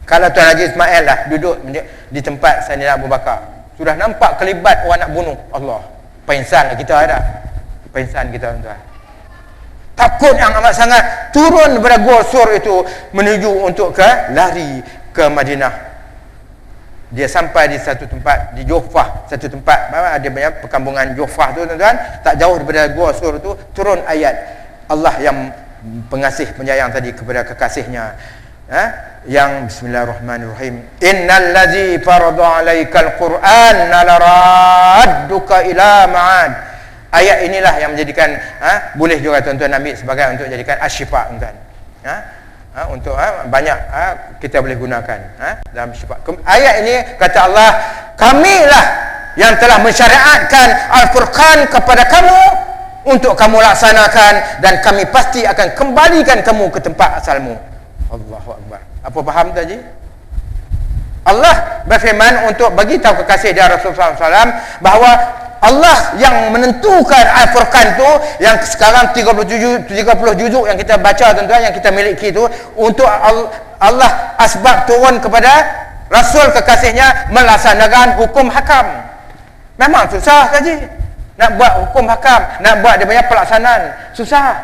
kalau Tuan Haji Ismail lah duduk di tempat Sayyidina Abu Bakar, sudah nampak kelibat orang nak bunuh Allah, pengsan lah kita ada. Pengsan kita tuan-tuan. Takut yang amat sangat, turun daripada Gua Sur itu menuju untuk lari ke Madinah. Dia sampai di satu tempat di Jufah, satu tempat ada banyak perkampungan Jufah tu tuan-tuan, tak jauh daripada Gua Sur tu, turun ayat Allah yang pengasih penyayang tadi kepada kekasihnya, yang bismillahirrahmanirrahim, innal ladzi farada 'alaikal qur'an laradduka ila ma'ad. Ayat inilah yang menjadikan boleh juga tuan-tuan ambil sebagai untuk jadikan asyifa tuan-tuan. Untuk banyak kita boleh gunakan dalam syifa. Ayat ini kata Allah, kamilah yang telah mensyariatkan Al-Furqan kepada kamu untuk kamu laksanakan, dan kami pasti akan kembalikan kamu ke tempat asalmu. Allahu Akbar. Apa faham tadi? Allah berfirman untuk bagi tahu kekasih dia Rasulullah SAW bahawa Allah yang menentukan Al-Furqan tu, yang sekarang 30 juzuk yang kita baca tuan-tuan, yang kita miliki tu, untuk Allah asbab turun kepada Rasul kekasihnya melaksanakan hukum hakam. Memang susah saja nak buat hukum hakam, nak buat dia punya pelaksanaan, susah.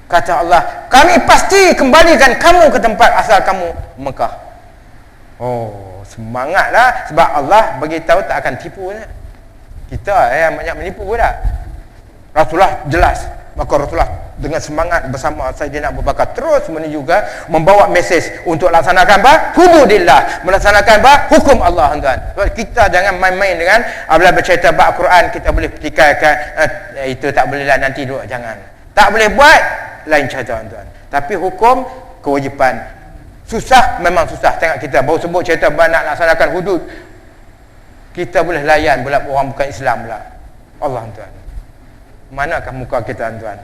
Kata Allah, kami pasti kembalikan kamu ke tempat asal kamu, Mekah. Semangatlah, sebab Allah bagi tahu tak akan tipu. Kita yang banyak menipu pula. Rasulullah jelas, maka Rasulullah dengan semangat bersama Sayyidina Abu Bakar terus menuju membawa mesej untuk laksanakan hududillah, melaksanakan hukum Allah tuan. Kita jangan main-main dengan apabila bercerita bab Quran kita boleh petikaikan itu tak bolehlah nanti dulu, jangan. Tak boleh buat lain cerita tuan. Tapi hukum kewajipan susah, memang susah. Tengok kita baru sebut cerita nak laksanakan hudud, kita boleh layan pula orang bukan Islam pula. Allah tuan, manakah muka kita tuan?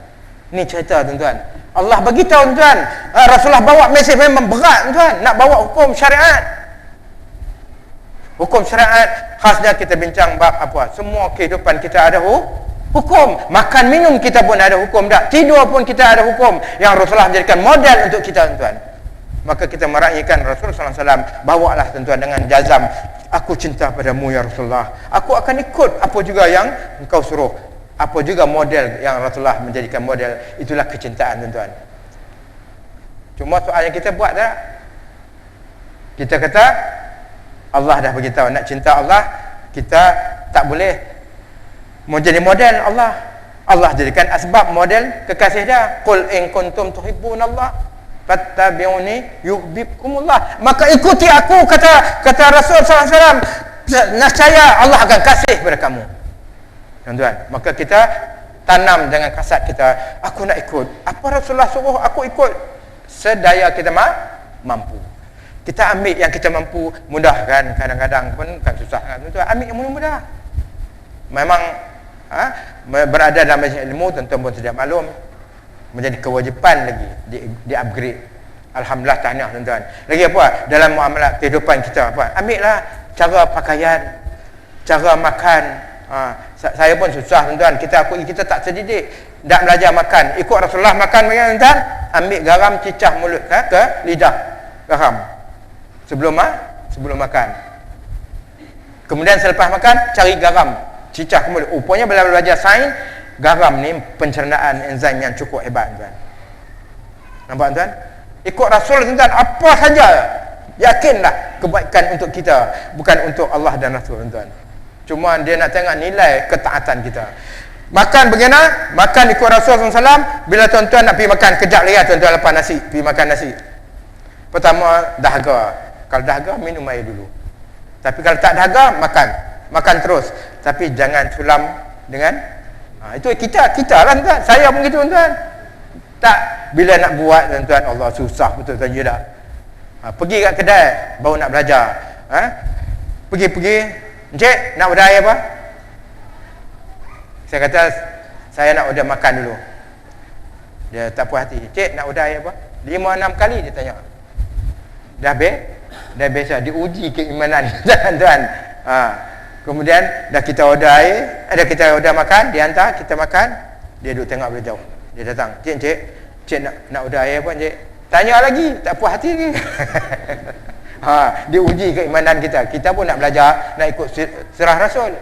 Ni cerita tuan. Allah bagi tahu tuan, Rasulullah bawa mesej memang berat tuan, nak bawa hukum syariat. Hukum syariat khasnya kita bincang bab apa? Semua kehidupan kita ada hukum. Makan minum kita pun ada hukum dah. Tidur pun kita ada hukum yang Rasulullah menjadikan model untuk kita tuan. Maka kita meraihkan Rasulullah SAW, bawalah tuan-tuan dengan jazam, aku cinta padamu ya Rasulullah, aku akan ikut apa juga yang engkau suruh, apa juga model yang Rasulullah menjadikan model. Itulah kecintaan tuan-tuan. Cuma soalnya kita buat tak? Kita kata Allah dah beritahu nak cinta Allah, kita tak boleh menjadi model Allah. Allah jadikan asbab model kekasih dia. Qul in kuntum tuhibbunallah fattabi'uni yuhibbukumullah. Maka ikuti aku, kata Rasul SAW, nescaya Allah akan kasih kepada kamu. Tuan-tuan, maka kita tanam dengan kasat kita, aku nak ikut apa Rasulullah suruh, aku ikut sedaya kita mampu. Kita ambil yang kita mampu, mudah kan, kadang-kadang pun kan susah kan tuan-tuan. Ambil yang mudah-mudah. Memang berada dalam majlis ilmu, tuan-tuan pun sedia maklum, menjadi kewajipan lagi di upgrade. Alhamdulillah, tahniah tuan-tuan. Lagi apa? Dalam muamalah kehidupan kita apa? Ambillah cara pakaian, cara makan. Saya pun susah tuan-tuan. Kita tak terdidik. Tak belajar makan. Ikut Rasulullah makan bagaimana tuan? Ambil garam cicah mulut ke lidah. Garam. Sebelum makan. Kemudian selepas makan cari garam cicah ke mulut. Rupanya bila belajar sains, garam ni pencernaan enzim yang cukup hebat tuan. Nampak tuan? Ikut Rasul tuan, apa saja yakinlah kebaikan untuk kita, bukan untuk Allah dan Rasul tuan. Cuma dia nak tengok nilai ketaatan kita. Makan bagaimana? Makan ikut Rasul SAW. Bila tuan-tuan nak pergi makan, kejap lagi tuan-tuan lepas nasi, pergi makan nasi. Pertama, dahaga. Kalau dahaga, minum air dulu. Tapi kalau tak dahaga, makan terus. Tapi jangan sulam dengan itu kita lah tuan. Saya pun gitu tuan. Tak, bila nak buat tuan-tuan, Allah susah betul tuan je dah. Pergi kat kedai baru nak belajar. Pergi, encik nak order air apa? Saya kata saya nak order makan dulu. Dia tak puas hati. Encik nak order air apa? 5-6 kali dia tanya. Dah biasa diuji keimanan tuan-tuan. Kemudian dah kita order air, kita order makan, dia hantar, kita makan, dia duduk tengok dari jauh. Dia datang, cik nak order air apa cik? Tanya lagi, tak puas hati lagi. Dia uji keimanan kita. Kita pun nak belajar, nak ikut sirah Rasul.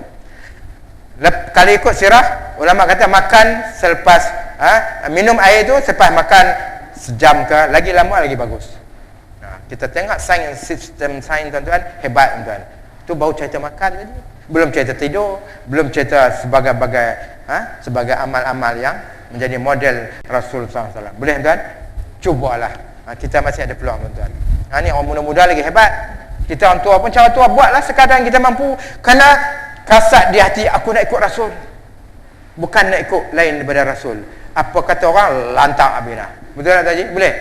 Kalau ikut sirah, ulama kata makan selepas minum air tu selepas makan sejam ke, lagi lama lagi bagus. Kita tengok sistem sains tuan-tuan, hebat tuan-tuan. Tu baru cerita makan tadi. Belum cerita tidur, belum cerita sebagai amal-amal yang menjadi model Rasul SAW. Boleh tuan? Cubalah. Kita masih ada peluang tuan-tuan. Ni orang muda-muda lagi hebat. Kita orang tua pun, cara tua buatlah sekadar kita mampu. Kerana kasat di hati, aku nak ikut Rasul, bukan nak ikut lain daripada Rasul. Apa kata orang, lantak habislah. Betul tak Haji? Boleh?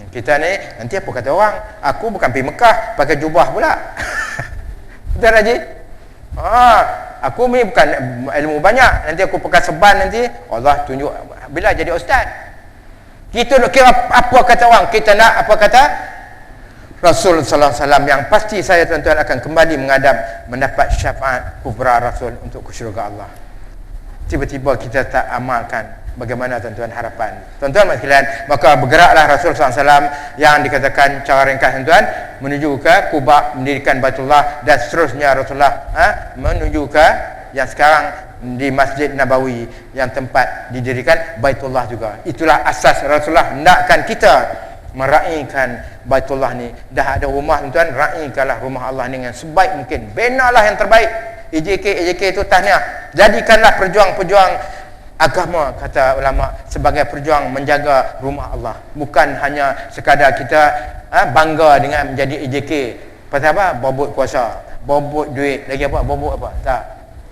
Kita ni, nanti apa kata orang, aku bukan pergi Mekah pakai jubah pula. Betul Haji? Aku ni bukan ilmu banyak, nanti aku pakai seban, nanti Allah tunjuk bila jadi ustaz. Kita nak kira apa kata orang, kita nak apa kata Rasul sallallahu alaihi wasallam, yang pasti saya tuan-tuan akan kembali mendapat syafaat kubra Rasul untuk ke syurga Allah. Tiba-tiba kita tak amalkan, bagaimana tuan-tuan harapan? Tuan-tuan sekalian, maka bergeraklah Rasul sallallahu alaihi wasallam yang dikatakan cara ringkas tuan-tuan menuju ke Kuba, mendirikan Baitullah, dan seterusnya Rasulullah menuju ke yang sekarang di Masjid Nabawi, yang tempat didirikan Baitullah juga. Itulah asas Rasulullah hendakkan kita meraihkan Baitullah ni. Dah ada rumah tuan-tuan, raihkanlah rumah Allah ni dengan sebaik mungkin. Benalah yang terbaik. EJK itu tahniah. Jadikanlah perjuang-perjuang agama, kata ulama, sebagai perjuang menjaga rumah Allah. Bukan hanya sekadar kita bangga dengan menjadi EJK. Pasal apa? Bobot kuasa, bobot duit, lagi apa? Bobot apa? Tak.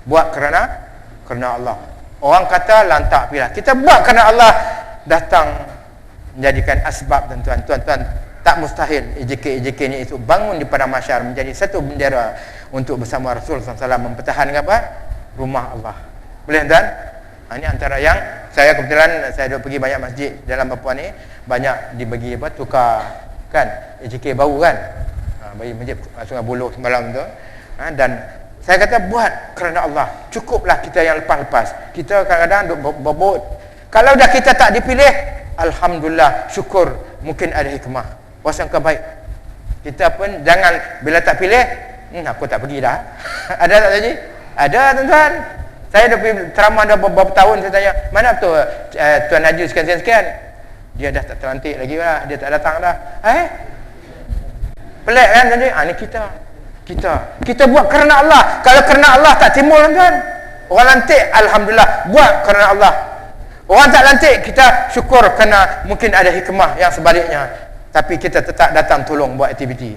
Buat kerana Allah. Orang kata lantak pilih. Kita buat kerana Allah, datang menjadikan asbab tuan-tuan. Tuan-tuan, tak mustahil EJK ni itu bangun di padang mahsyar menjadi satu bendera untuk bersama Rasul SAW mempertahankan apa? Rumah Allah. Boleh tuan? Ini antara yang saya kebetulan saya dah pergi banyak masjid dalam Papua ni, banyak dibagi apa, tukar kan EJK baru kan, bagi masjid Sungai Buloh semalam tu, dan saya kata buat kerana Allah. Cukuplah kita yang lepas-lepas. Kita kadang-kadang duk bobot. Kalau dah kita tak dipilih, alhamdulillah, syukur, mungkin ada hikmah, wasangka baik. Kita pun jangan bila tak pilih, aku tak pergi dah. Ada tak Haji? Ada tuan-tuan. Saya dah pergi ceramah dah beberapa tahun, saya tanya, mana betul Tuan Haji sekian-sekian? Dia dah tak terlantik lagi lah, dia tak datang dah. Pelik kan Haji? Ni kita buat kerana Allah. Kalau kerana Allah tak timbul tuan-tuan. Orang lantik, alhamdulillah, buat kerana Allah. Orang tak lantik, kita syukur kerana mungkin ada hikmah yang sebaliknya, tapi kita tetap datang tolong buat aktiviti.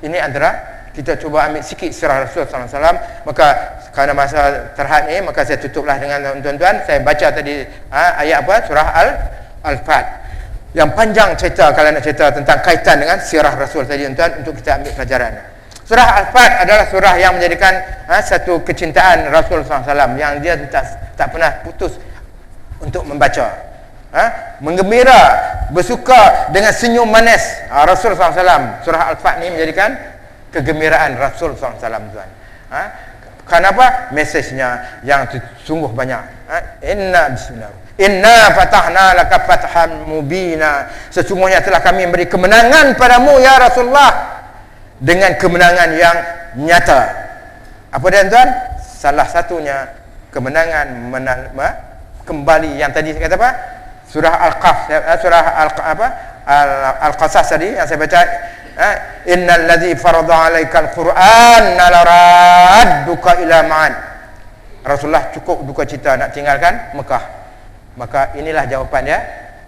Ini antara kita cuba ambil sikit sirah Rasul sallallahu alaihi wasallam. Maka kerana masa terhad ni, maka saya tutuplah dengan tuan-tuan, saya baca tadi ayat apa? Surah Al-Fat. Yang panjang cerita, kalau nak cerita tentang kaitan dengan sirah Rasul tadi tuan-tuan, untuk kita ambil pelajaran. Surah Al-Fat adalah surah yang menjadikan satu kecintaan Rasul sallallahu alaihi wasallam yang dia tak pernah putus untuk membaca. menggembira, bersuka dengan senyum manis. Rasul SAW, surah Al-Fat ni menjadikan kegembiraan Rasul SAW, tuan. Kenapa? Mesejnya yang sungguh banyak. Inna fatahna laka fathan mubina. Sesungguhnya telah kami beri kemenangan padamu ya Rasulullah, dengan kemenangan yang nyata. Apa dia tuan? Salah satunya kemenangan kembali yang tadi saya kata apa? Surah Al-Qaf, surah Al-Qasas tadi yang saya baca, innal ladzi farada 'alaikal Qur'an laradduka ila ma'ad. Rasulullah cukup duka cita nak tinggalkan Mekah. Maka inilah jawapan dia.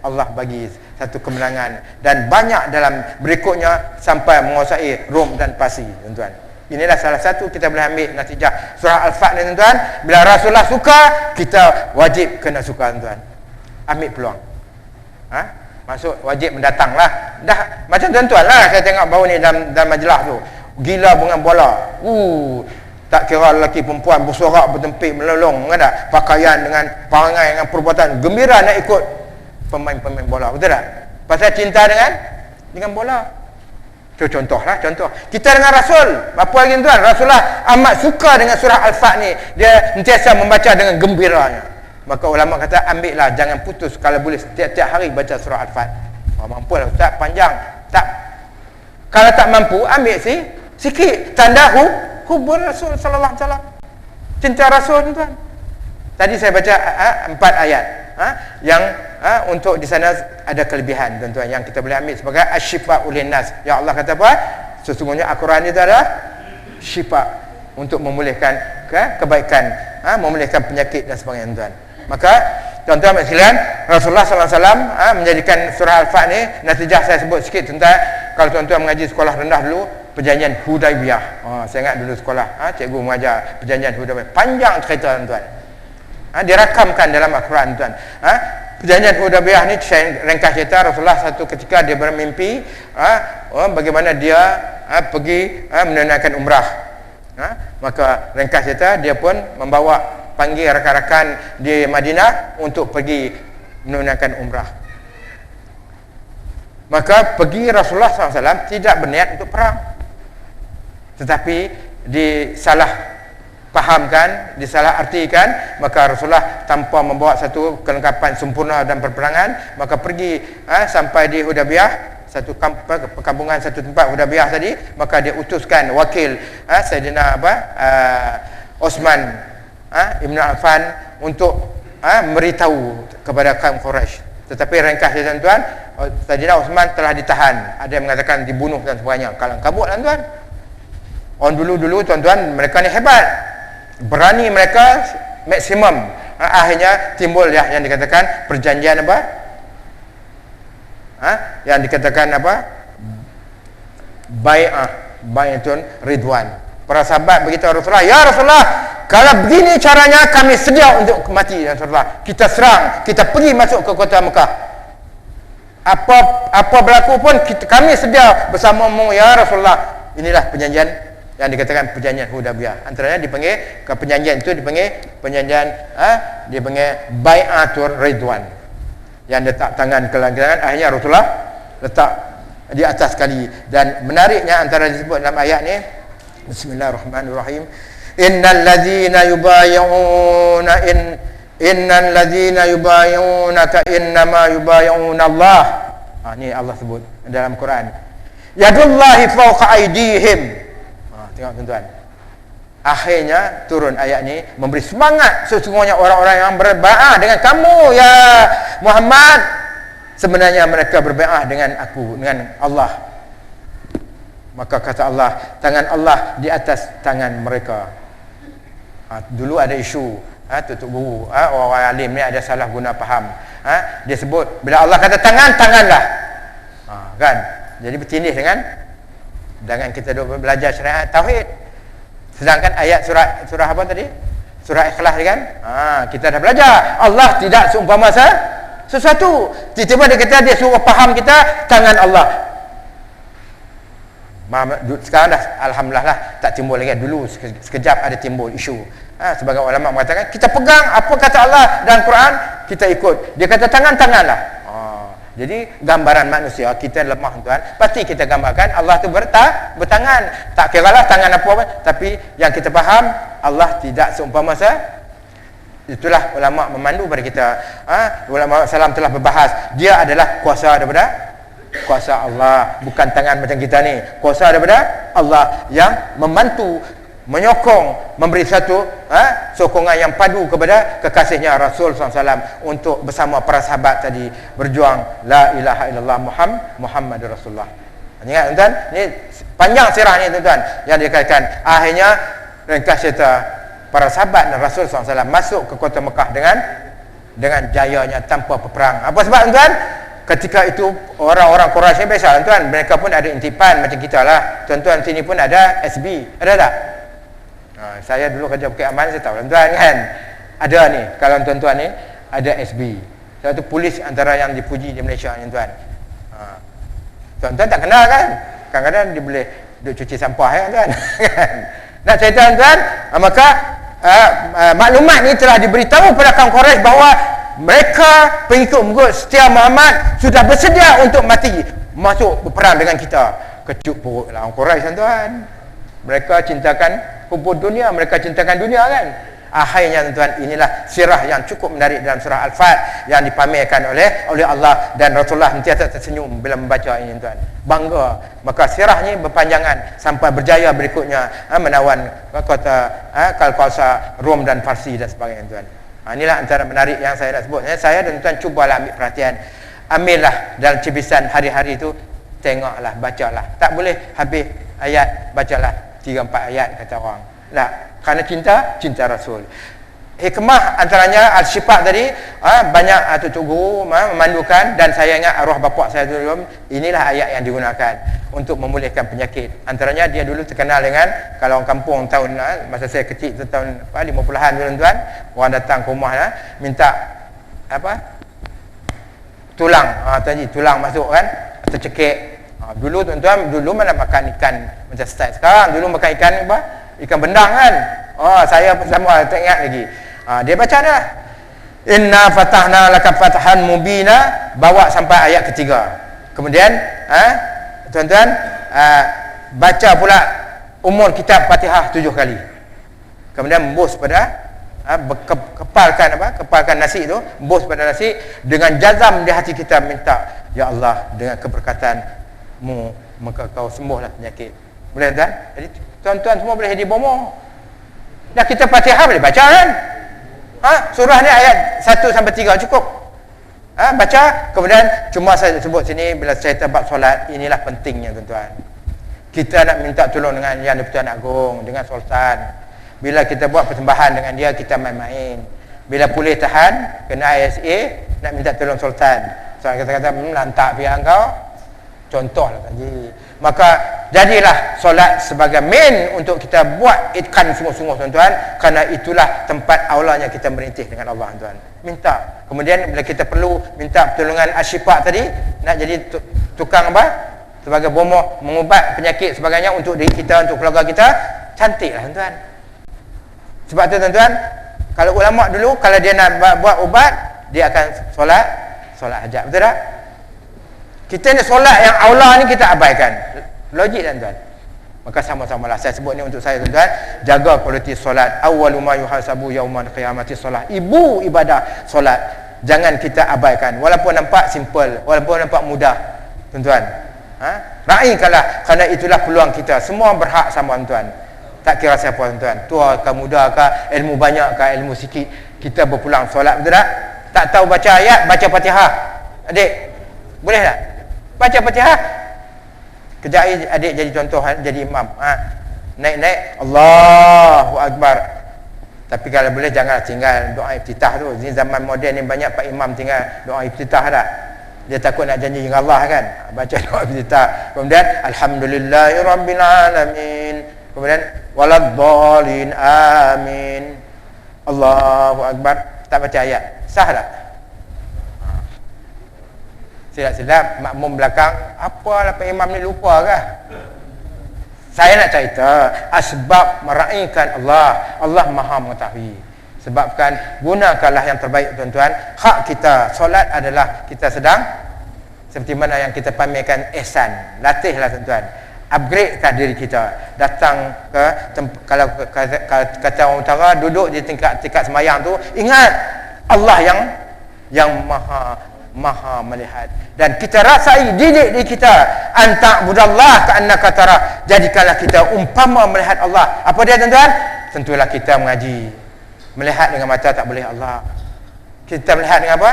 Allah bagi satu kemenangan, dan banyak dalam berikutnya sampai menguasai Rom dan Parsi, tuan-tuan. Inilah salah satu kita boleh ambil natijah surah Al-Fat ni, tuan-tuan. Bila Rasulullah suka, kita wajib kena suka, tuan-tuan. Ambil peluang. Maksud wajib mendatanglah. Dah macam tuan-tuan lah saya tengok baru ni dalam majlis tu. Gila dengan bola. Tak kira lelaki perempuan bersorak, bertempik, melolong, kan tak? Pakaian dengan perangai, dengan perbuatan gembira nak ikut pemain-pemain bola, betul tak? Pasal cinta dengan bola. Itu contohlah, contoh. Kita dengan Rasul, apa lagi tuan? Rasulullah amat suka dengan surah Al-Fat ni. Dia sentiasa membaca dengan gembiranya. Maka ulama kata, ambillah, jangan putus, kalau boleh setiap hari baca surah Al-Fat. Mampu lah Ustaz, panjang. Tak. Kalau tak mampu, ambil sikit. Tanda hubur Rasul sallallahu alaihi wasallam. Cinta Rasul, tuan. Tadi saya baca 4 ayat. Yang untuk di sana ada kelebihan, tuan-tuan, yang kita boleh ambil sebagai asy-syifa'ul linnas. Ya Allah kata apa? Sesungguhnya Al-Quran itu adalah syifa untuk memulihkan kebaikan, memulihkan penyakit dan sebagainya, tuan. Maka tuan-tuan sekalian, Rasulullah sallallahu alaihi wasallam menjadikan surah Al-Fat ni, natijah saya sebut sikit tentang, kalau tuan-tuan mengaji sekolah rendah dulu, perjanjian Hudaibiyah. Saya ingat dulu sekolah, cikgu mengajar perjanjian Hudaibiyah. Panjang cerita, tuan-tuan. Dirakamkan dalam Al-Quran, tuan. Perjanjian Hudaibiyah ni saya ringkas cerita. Rasulullah satu ketika dia bermimpi bagaimana dia pergi menunaikan umrah. Maka ringkas cerita, dia pun membawa, panggil rakan-rakan di Madinah untuk pergi menunaikan umrah. Maka pergi Rasulullah SAW tidak berniat untuk perang, tetapi disalah fahamkan, disalah artikan. Maka Rasulullah tanpa membawa satu kelengkapan sempurna dan perperangan, maka pergi sampai di Hudaibiyah, satu perkampungan, satu tempat Hudaibiyah tadi. Maka dia utuskan wakil Sayyidina Osman Ibn Affan untuk memberitahu kepada kaum Quraisy. Tetapi ringkas dia, tuan-tuan, Sayyidina Osman telah ditahan. Ada yang mengatakan dibunuh dan sebagainya. Kalang kabut, tuan-tuan. Orang dulu-dulu, tuan-tuan, mereka ni hebat, berani mereka maksimum. Akhirnya timbul yang dikatakan perjanjian apa? Yang dikatakan apa? Bai'atun Ridwan. Para sahabat beritahu Rasulullah, ya Rasulullah, kalau begini caranya, kami sedia untuk mati, ya Rasulullah. Kita serang, kita pergi masuk ke kota Mekah. Apa berlaku pun, kami sedia bersamamu, ya Rasulullah. Inilah perjanjian yang dikatakan perjanjian Hudaibiyah. Antaranya dipanggil, ke perjanjian itu dipanggil perjanjian dipanggil Bai'atur Ridwan. Yang letak tangan ke tangan, akhirnya Rasulullah letak di atas kali. Dan menariknya antara disebut dalam ayat ni, Bismillahirrahmanirrahim, innal ladzina yubayyi'unaka innama yubayyi'una Allah. Ni Allah sebut dalam Quran. Yadullahi fawqa aydihim. Tengok, tuan-tuan. Akhirnya turun ayat ni memberi semangat, sesungguhnya orang-orang yang berbai'ah dengan kamu ya Muhammad, sebenarnya mereka berbai'ah dengan aku, dengan Allah. Maka kata Allah, tangan Allah di atas tangan mereka. Dulu ada isu tutup guru, orang alim ni ada salah guna faham. Dia sebut bila Allah kata tangan, tanganlah. Kan? Jadi bertindih dengan kita duk belajar syariat tauhid. Sedangkan ayat surah apa tadi? Surah Ikhlas kan? Kita dah belajar Allah tidak seumpama sesuatu. Tiba-tiba dia kata, dia suruh faham kita tangan Allah. Sekarang dah alhamdulillah lah tak timbul lagi. Dulu sekejap ada timbul isu. Sebagai ulama mengatakan kita pegang apa kata Allah dan Quran, kita ikut. Dia kata tangan-tanganlah. Jadi gambaran manusia kita lemah tuan. Pasti kita gambarkan Allah tu bertangan. Tak kiralah tangan apa, tapi yang kita faham Allah tidak seumpama itulah ulama memandu pada kita. Ulama salam telah berbahas, dia adalah kuasa daripada kuasa Allah, bukan tangan macam kita ni. Kuasa daripada Allah yang membantu, menyokong, memberi satu sokongan yang padu kepada kekasihnya Rasul SAW untuk bersama para sahabat tadi berjuang la ilaha illallah Muhammadur Rasulullah. Ingat tuan, ni panjang sirah ni tuan yang dikatakan akhirnya ringkas cerita para sahabat dan Rasul SAW masuk ke kota Mekah dengan jayanya tanpa peperang. Apa sebab tuan? Ketika itu orang-orang Quraisy ni biasa tuan, mereka pun ada intipan macam kita lah. Tuan-tuan sini pun ada SB, ada tak? Saya dulu kerja Bukit Aman, saya tahu tuan kan. Ada ni, kalau tuan-tuan ni ada SB. Satu polis antara yang dipuji di Malaysia ni tuan. Tuan-tuan tak kenal kan? Kadang-kadang dia boleh duduk cuci sampah ya tuan. Nak cerita tuan, maka maklumat ni telah diberitahu kepada kaum Quraisy bahawa mereka pengikut setia Muhammad sudah bersedia untuk mati, masuk berperang dengan kita. Kecut perut lah orang Quraisy tuan. Mereka cintakan hubud dunia, mereka cintakan dunia kan. Akhirnya tuan, inilah sirah yang cukup menarik dalam surah Al-Fat yang dipamerkan oleh Allah, dan Rasulullah sentiasa tersenyum bila membaca ini tuan. Bangga. Maka sirah ni berpanjangan sampai berjaya berikutnya menawan kota Kalkausa, Rom dan Parsi dan sebagainya tuan. Inilah antara menarik yang saya nak sebut. Saya dan tuan cubalah ambil perhatian. Ambillah dalam cibisan hari-hari itu, tengoklah, bacalah. Tak boleh habis ayat, bacalah 3-4 ayat kata orang. Tak, kerana cinta Rasul. Hikmah antaranya Al-Syifa tadi, banyak tutup guru memandukan, dan saya ingat arwah bapa saya dulu, inilah ayat yang digunakan untuk memulihkan penyakit. Antaranya dia dulu terkenal dengan, kalau orang kampung tahun masa saya kecil tahun 50-an tuan-tuan, orang datang ke rumah minta tulang, tadi tulang masuk kan, tercekik. Dulu tuan-tuan, dulu mana makan ikan macam style sekarang. Dulu makan ikan apa? Ikan bendang kan. Saya pun sama, tak ingat lagi. Dia baca dah, inna fatahna laka fathan mubina, bawa sampai ayat ketiga. Kemudian tuan-tuan, baca pula umur kitab Fatihah 7 kali. Kemudian membus pada kepalkan nasi itu, membus pada nasi dengan jazam di hati kita, minta, ya Allah, dengan keberkatanmu maka kau sembuhlah penyakit. Boleh tuan? Jadi tuan-tuan semua boleh jadi bomo. Dah kita Fatihah boleh baca kan? Surah ni ayat 1 sampai 3 cukup. Baca. Kemudian cuma saya sebut sini bila saya bab solat, inilah pentingnya tuan-tuan. Kita nak minta tolong dengan Yang di-Pertuan Agong, dengan Sultan. Bila kita buat persembahan dengan dia, kita main-main. Bila pulih tahan, kena ISA, nak minta tolong Sultan. Sultan kata-kata, lantak pihak kau. Contohlah tadi. Maka jadilah solat sebagai main untuk kita buat itkan sungguh-sungguh tuan-tuan, kerana itulah tempat aulanya kita merintih dengan Allah tuan. Minta. Kemudian bila kita perlu minta pertolongan Asyifa tadi, nak jadi tukang sebagai bomoh mengubat penyakit sebagainya untuk diri kita, untuk keluarga kita, cantiklah tuan-tuan. Sebab tu tuan-tuan, kalau ulama dulu kalau dia nak buat ubat, dia akan solat hajat, betul tak? Kita ni solat yang aula ni kita abaikan. Logik tuan-tuan. Maka sama-samalah saya sebut ni untuk saya tuan-tuan, jaga kualiti solat. Awwalu ma yuhasabu yaumal qiyamati solat. Ibu ibadah solat. Jangan kita abaikan walaupun nampak simple, walaupun nampak mudah tuan-tuan. Raikanlah, kerana itulah peluang kita. Semua berhak sama tuan-tuan. Tak kira siapa tuan-tuan, tua ke muda ke, ilmu banyak ke, ilmu sikit, kita berpulang solat, betul tak? Tak tahu baca ayat, baca Fatihah. Adik, boleh tak? Baca Fatihah. Kejap adik jadi contoh, jadi imam. Naik-naik Allahu Akbar. Tapi kalau boleh janganlah tinggal doa iftitah tu. Ini zaman moden ni banyak pak imam tinggal doa iftitah dah. Dia takut nak janji dengan Allah kan. Baca doa iftitah. Kemudian alhamdulillahirabbil alamin. Kemudian waladdallin amin. Allahu Akbar. Tak baca ayat. Sah tak? Silap-silap makmum belakang, apalah Pak Imam ni lupa kah? Saya nak cerita asbab meraihkan Allah. Allah Maha mengetahui. Sebabkan gunakanlah yang terbaik tuan-tuan. Hak kita solat adalah kita sedang seperti mana yang kita pamerkan ihsan. Latihlah tuan-tuan. Upgradekan diri kita. Datang ke kalau kata orang utara duduk di tingkat semayang tu, ingat Allah yang maha melihat, dan kita rasai didik diri kita anta budallah ka'annaka tara. Jadikanlah kita umpama melihat Allah. Apa dia tuan-tuan? Tentulah kita mengaji. Melihat dengan mata tak boleh Allah. Kita melihat dengan apa?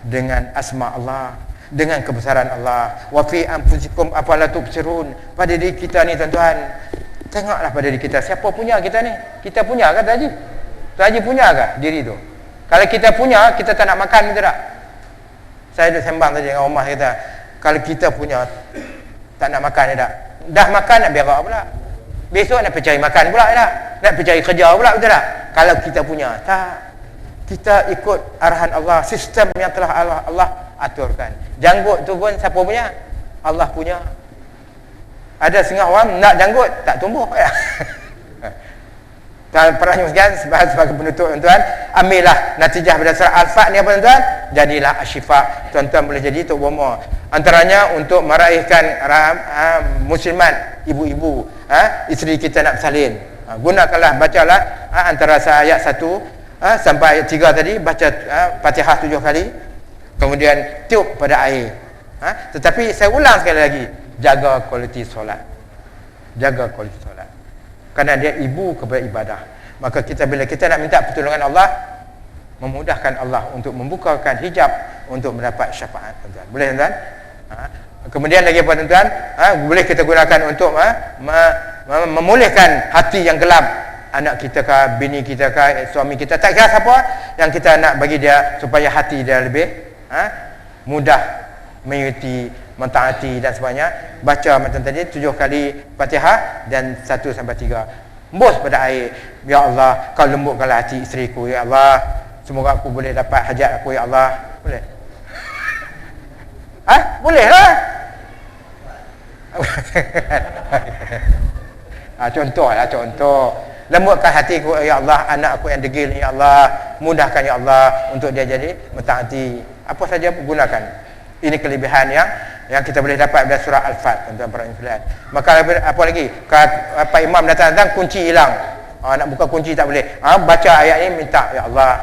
Dengan asma Allah, dengan kebesaran Allah. Wa fi anfusikum afala tubsirun. Pada diri kita ni tuan-tuan, tengoklah pada diri kita. Siapa punya kita ni? Kita punya ke Haji? Tuan Haji punya ke diri tu? Kalau kita punya, kita tak nak makan betul tak? Saya duduk sembang tadi dengan rumah kita, kalau kita punya tak nak makan tak? Dah makan nak berak pula. Besok nak pergi cari makan pula tak? Nak pergi cari kerja pula betul tak? Kalau kita punya, tak. Kita ikut arahan Allah, sistem yang telah Allah aturkan. Janggut tu pun siapa punya? Allah punya. Ada setengah orang nak janggut tak tumbuh ya. Tuan pernah sekalian sebagai penutup tuan-tuan, ambillah natijah berdasar Al-Fat ni apa tuan-tuan? Jadilah asyifa. Tuan-tuan boleh jadi tok bomo. Antaranya untuk meraihkan muslimat, ibu-ibu, isteri kita nak bersalin. Gunakanlah, bacalah antara ayat 1 sampai ayat 3 tadi, baca Fatihah 7 kali. Kemudian tiup pada air. Tetapi saya ulang sekali lagi, jaga kualiti solat. Jaga kualiti solat. Kerana dia ibu kepada ibadah. Maka kita bila kita nak minta pertolongan Allah, memudahkan Allah untuk membukakan hijab untuk mendapat syafaat tuan-tuan. Boleh tuan-tuan? Kemudian lagi apa tuan-tuan? Boleh kita gunakan untuk memulihkan hati yang gelap anak kita ke, bini kita ke, suami kita, tak kira siapa yang kita nak bagi dia supaya hati dia lebih mudah mengikuti, mentaati dan sebagainya. Baca macam tadi 7 kali Fatihah dan 1 sampai 3. Embus pada air. Ya Allah, kau lembutkanlah hati isteriku ya Allah. Semoga aku boleh dapat hajat aku ya Allah. Boleh? Boleh lah. Contoh. Lembutkan hatiku ya Allah, anak aku yang degil ni ya Allah. Mudahkan ya Allah untuk dia jadi mentaati. Apa saja gunakan. Ini kelebihan yang kita boleh dapat dari surah Al-Fat tuan-tuan para influan. Maka apa lagi? Pak imam datang kunci hilang. Nak buka kunci tak boleh. Baca ayat ini, minta ya Allah,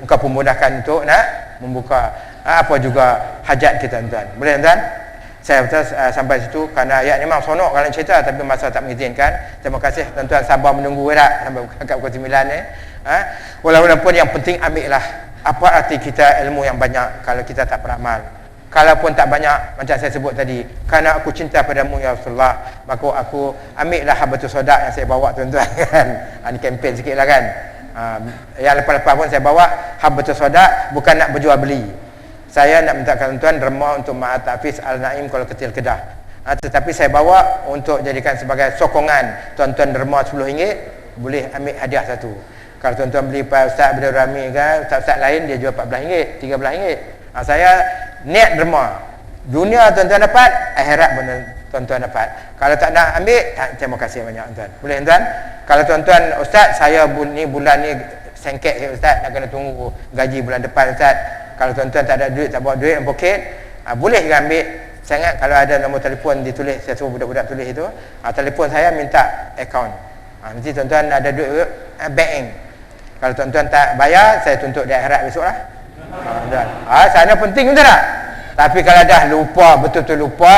engkau pemudahkan untuk nak membuka apa juga hajat kita tuan-tuan. Boleh tuan-tuan? Saya betul sampai situ kerana ayat ni memang sonok kalau cerita, tapi masa tak mengizinkan. Terima kasih tuan-tuan sabar menunggu sampai pukul 9 ni. Walaupun yang penting ambillah. Apa arti kita ilmu yang banyak kalau kita tak beramal? Kalaupun tak banyak, macam saya sebut tadi, kerana aku cinta padamu ya Rasulullah, maka aku ambillah habatus sodak yang saya bawa tuan-tuan kan. Ini kempen sikit lah kan. Yang lepas-lepas pun saya bawa habatus sodak, bukan nak berjual beli. Saya nak minta tuan-tuan derma untuk Ma'at Hafiz Al-Naim Kuala Ketil Kedah. Tetapi saya bawa untuk jadikan sebagai sokongan. Tuan-tuan derma RM10, boleh ambil hadiah satu. Kalau tuan-tuan beli Pak Ustaz Abdul Rami kan, ustaz-ustaz lain dia jual RM14, RM13. Saya niat derma. Dunia tuan-tuan dapat, akhirat pun tuan-tuan dapat. Kalau tak nak ambil, terima kasih banyak tuan. Boleh tuan? Kalau tuan-tuan, Ustaz saya bulan ni sengket Ustaz, nak kena tunggu gaji bulan depan Ustaz. Kalau tuan-tuan tak ada duit, tak bawa duit dalam poket, boleh juga ambil. Saya ingat kalau ada nombor telefon ditulis, saya suruh budak-budak tulis itu, telefon saya minta akaun. Nanti tuan-tuan ada duit bank. Kalau tuan-tuan tak bayar, saya tuntut di akhirat besok lah. Sana penting betul tak? Tapi kalau dah lupa, betul-betul lupa,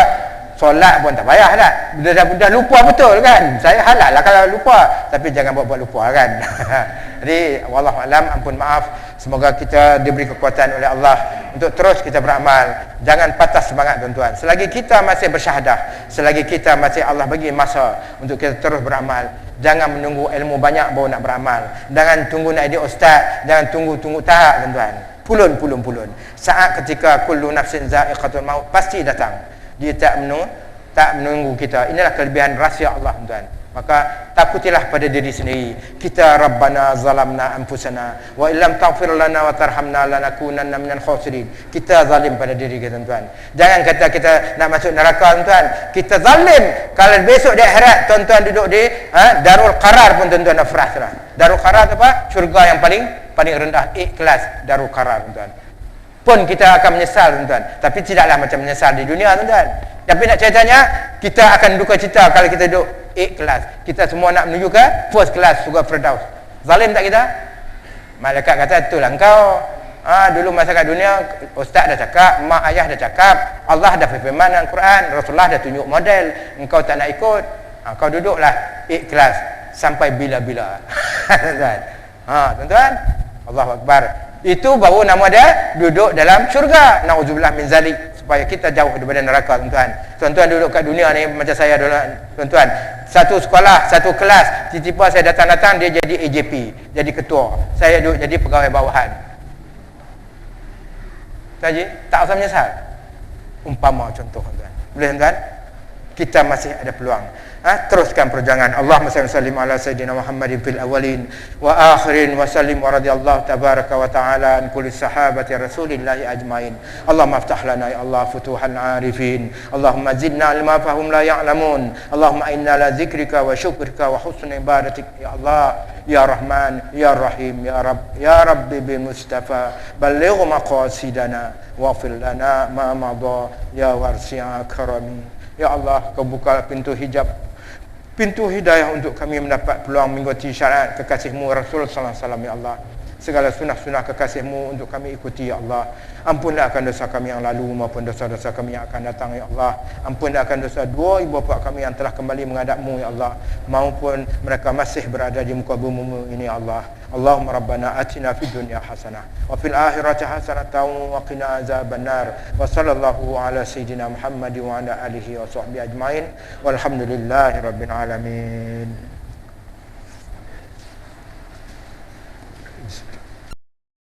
solat pun tak payah tak? Dah lupa betul kan? Saya halal lah kalau lupa, tapi jangan buat-buat lupa kan. Jadi wallahualam, ampun maaf. Semoga kita diberi kekuatan oleh Allah untuk terus kita beramal. Jangan patah semangat tuan-tuan. Selagi kita masih bersyahadah, selagi kita masih Allah bagi masa untuk kita terus beramal. Jangan menunggu ilmu banyak baru nak beramal. Jangan tunggu nak jadi ustaz, jangan tunggu tak tuan-tuan. Pulun. Saat ketika kullu nafsin za'iqatul maut pasti datang. Dia tak menunggu kita. Inilah kelebihan rahsia Allah tuan-tuan. Maka takutilah pada diri sendiri. Kita Rabbana zalamna anfusana wa illam taghfir lana wa tarhamna lanakunanna minal khasirin. Kita zalim pada diri kita, tuan-tuan. Jangan kata kita nak masuk neraka, tuan-tuan. Kita zalim. Kalau besok di akhirat tuan-tuan duduk di Darul Qarar pun tuan-tuan dah frah lah. Darul Qarar apa? Syurga yang paling rendah, ikhlas, Darul Qarar, tuan-tuan. Pun kita akan menyesal, tuan-tuan. Tapi tidaklah macam menyesal di dunia, tuan-tuan. Tapi nak ceritanya, kita akan duka cita kalau kita duduk ikhlas. Kita semua nak menuju ke first class surga Firdaus. Zalim tak kita? Malaikat kata, itulah engkau. Dulu masa kat dunia, ustaz dah cakap, mak ayah dah cakap, Allah dah firman dalam Quran, Rasulullah dah tunjuk model, engkau tak nak ikut. Kau duduklah ikhlas sampai bila-bila. Tuan-tuan. Tuan-tuan, Allahu Akbar. Itu baru nama dia duduk dalam syurga. Nauzubillah min zalik. Supaya kita jauh daripada neraka, tuan-tuan. Tuan-tuan duduk kat dunia ni macam saya dulu, tuan-tuan. Satu sekolah, satu kelas, tiba-tiba saya datang-datang dia jadi AJP, jadi ketua. Saya duduk jadi pegawai bawahan. Saja, tak usah menyesal. Umpama contoh, tuan-tuan. Boleh, tuan-tuan? Kita masih ada peluang. Teruskan perjuangan. Allahumma salli ala sayyidina Muhammadin fil awwalin wa akhirin wa sallim wa radiyallahu tabaraka wa ta'ala an kulli sahabati rasulillahi ajmain. Allahumma aftah lana ya Allah futuhal arifin. Allahumma zidna ilma fahum la ya'lamun. Allahumma inna la zikrika wa syukrika wa husni ibadatik ya Allah ya Rahman ya Rahim ya Rabb ya Rabbi bil Mustafa balligh maqasidana wa fil lana ma madha ya warsi'a karami. Ya Allah, kau buka pintu hijab, pintu hidayah untuk kami mendapat peluang mengikuti syariat kekasihmu Rasul sallallahu alaihi wasallam ya Allah. Segala sunnah-sunnah kekasihmu untuk kami ikuti ya Allah. Ampunlah akan dosa kami yang lalu maupun dosa-dosa kami yang akan datang ya Allah. Ampunlah akan dosa dua ibu bapa kami yang telah kembali menghadapmu ya Allah, maupun mereka masih berada di muka bumi ini ya Allah. Allahumma rabbana atina fid dunya hasanah wa fil akhirati hasanatan wa qina azabannar. Wa sallallahu ala sayyidina Muhammad wa ala alihi wa sahbihi ajmain. Walhamdulillahirabbil alamin.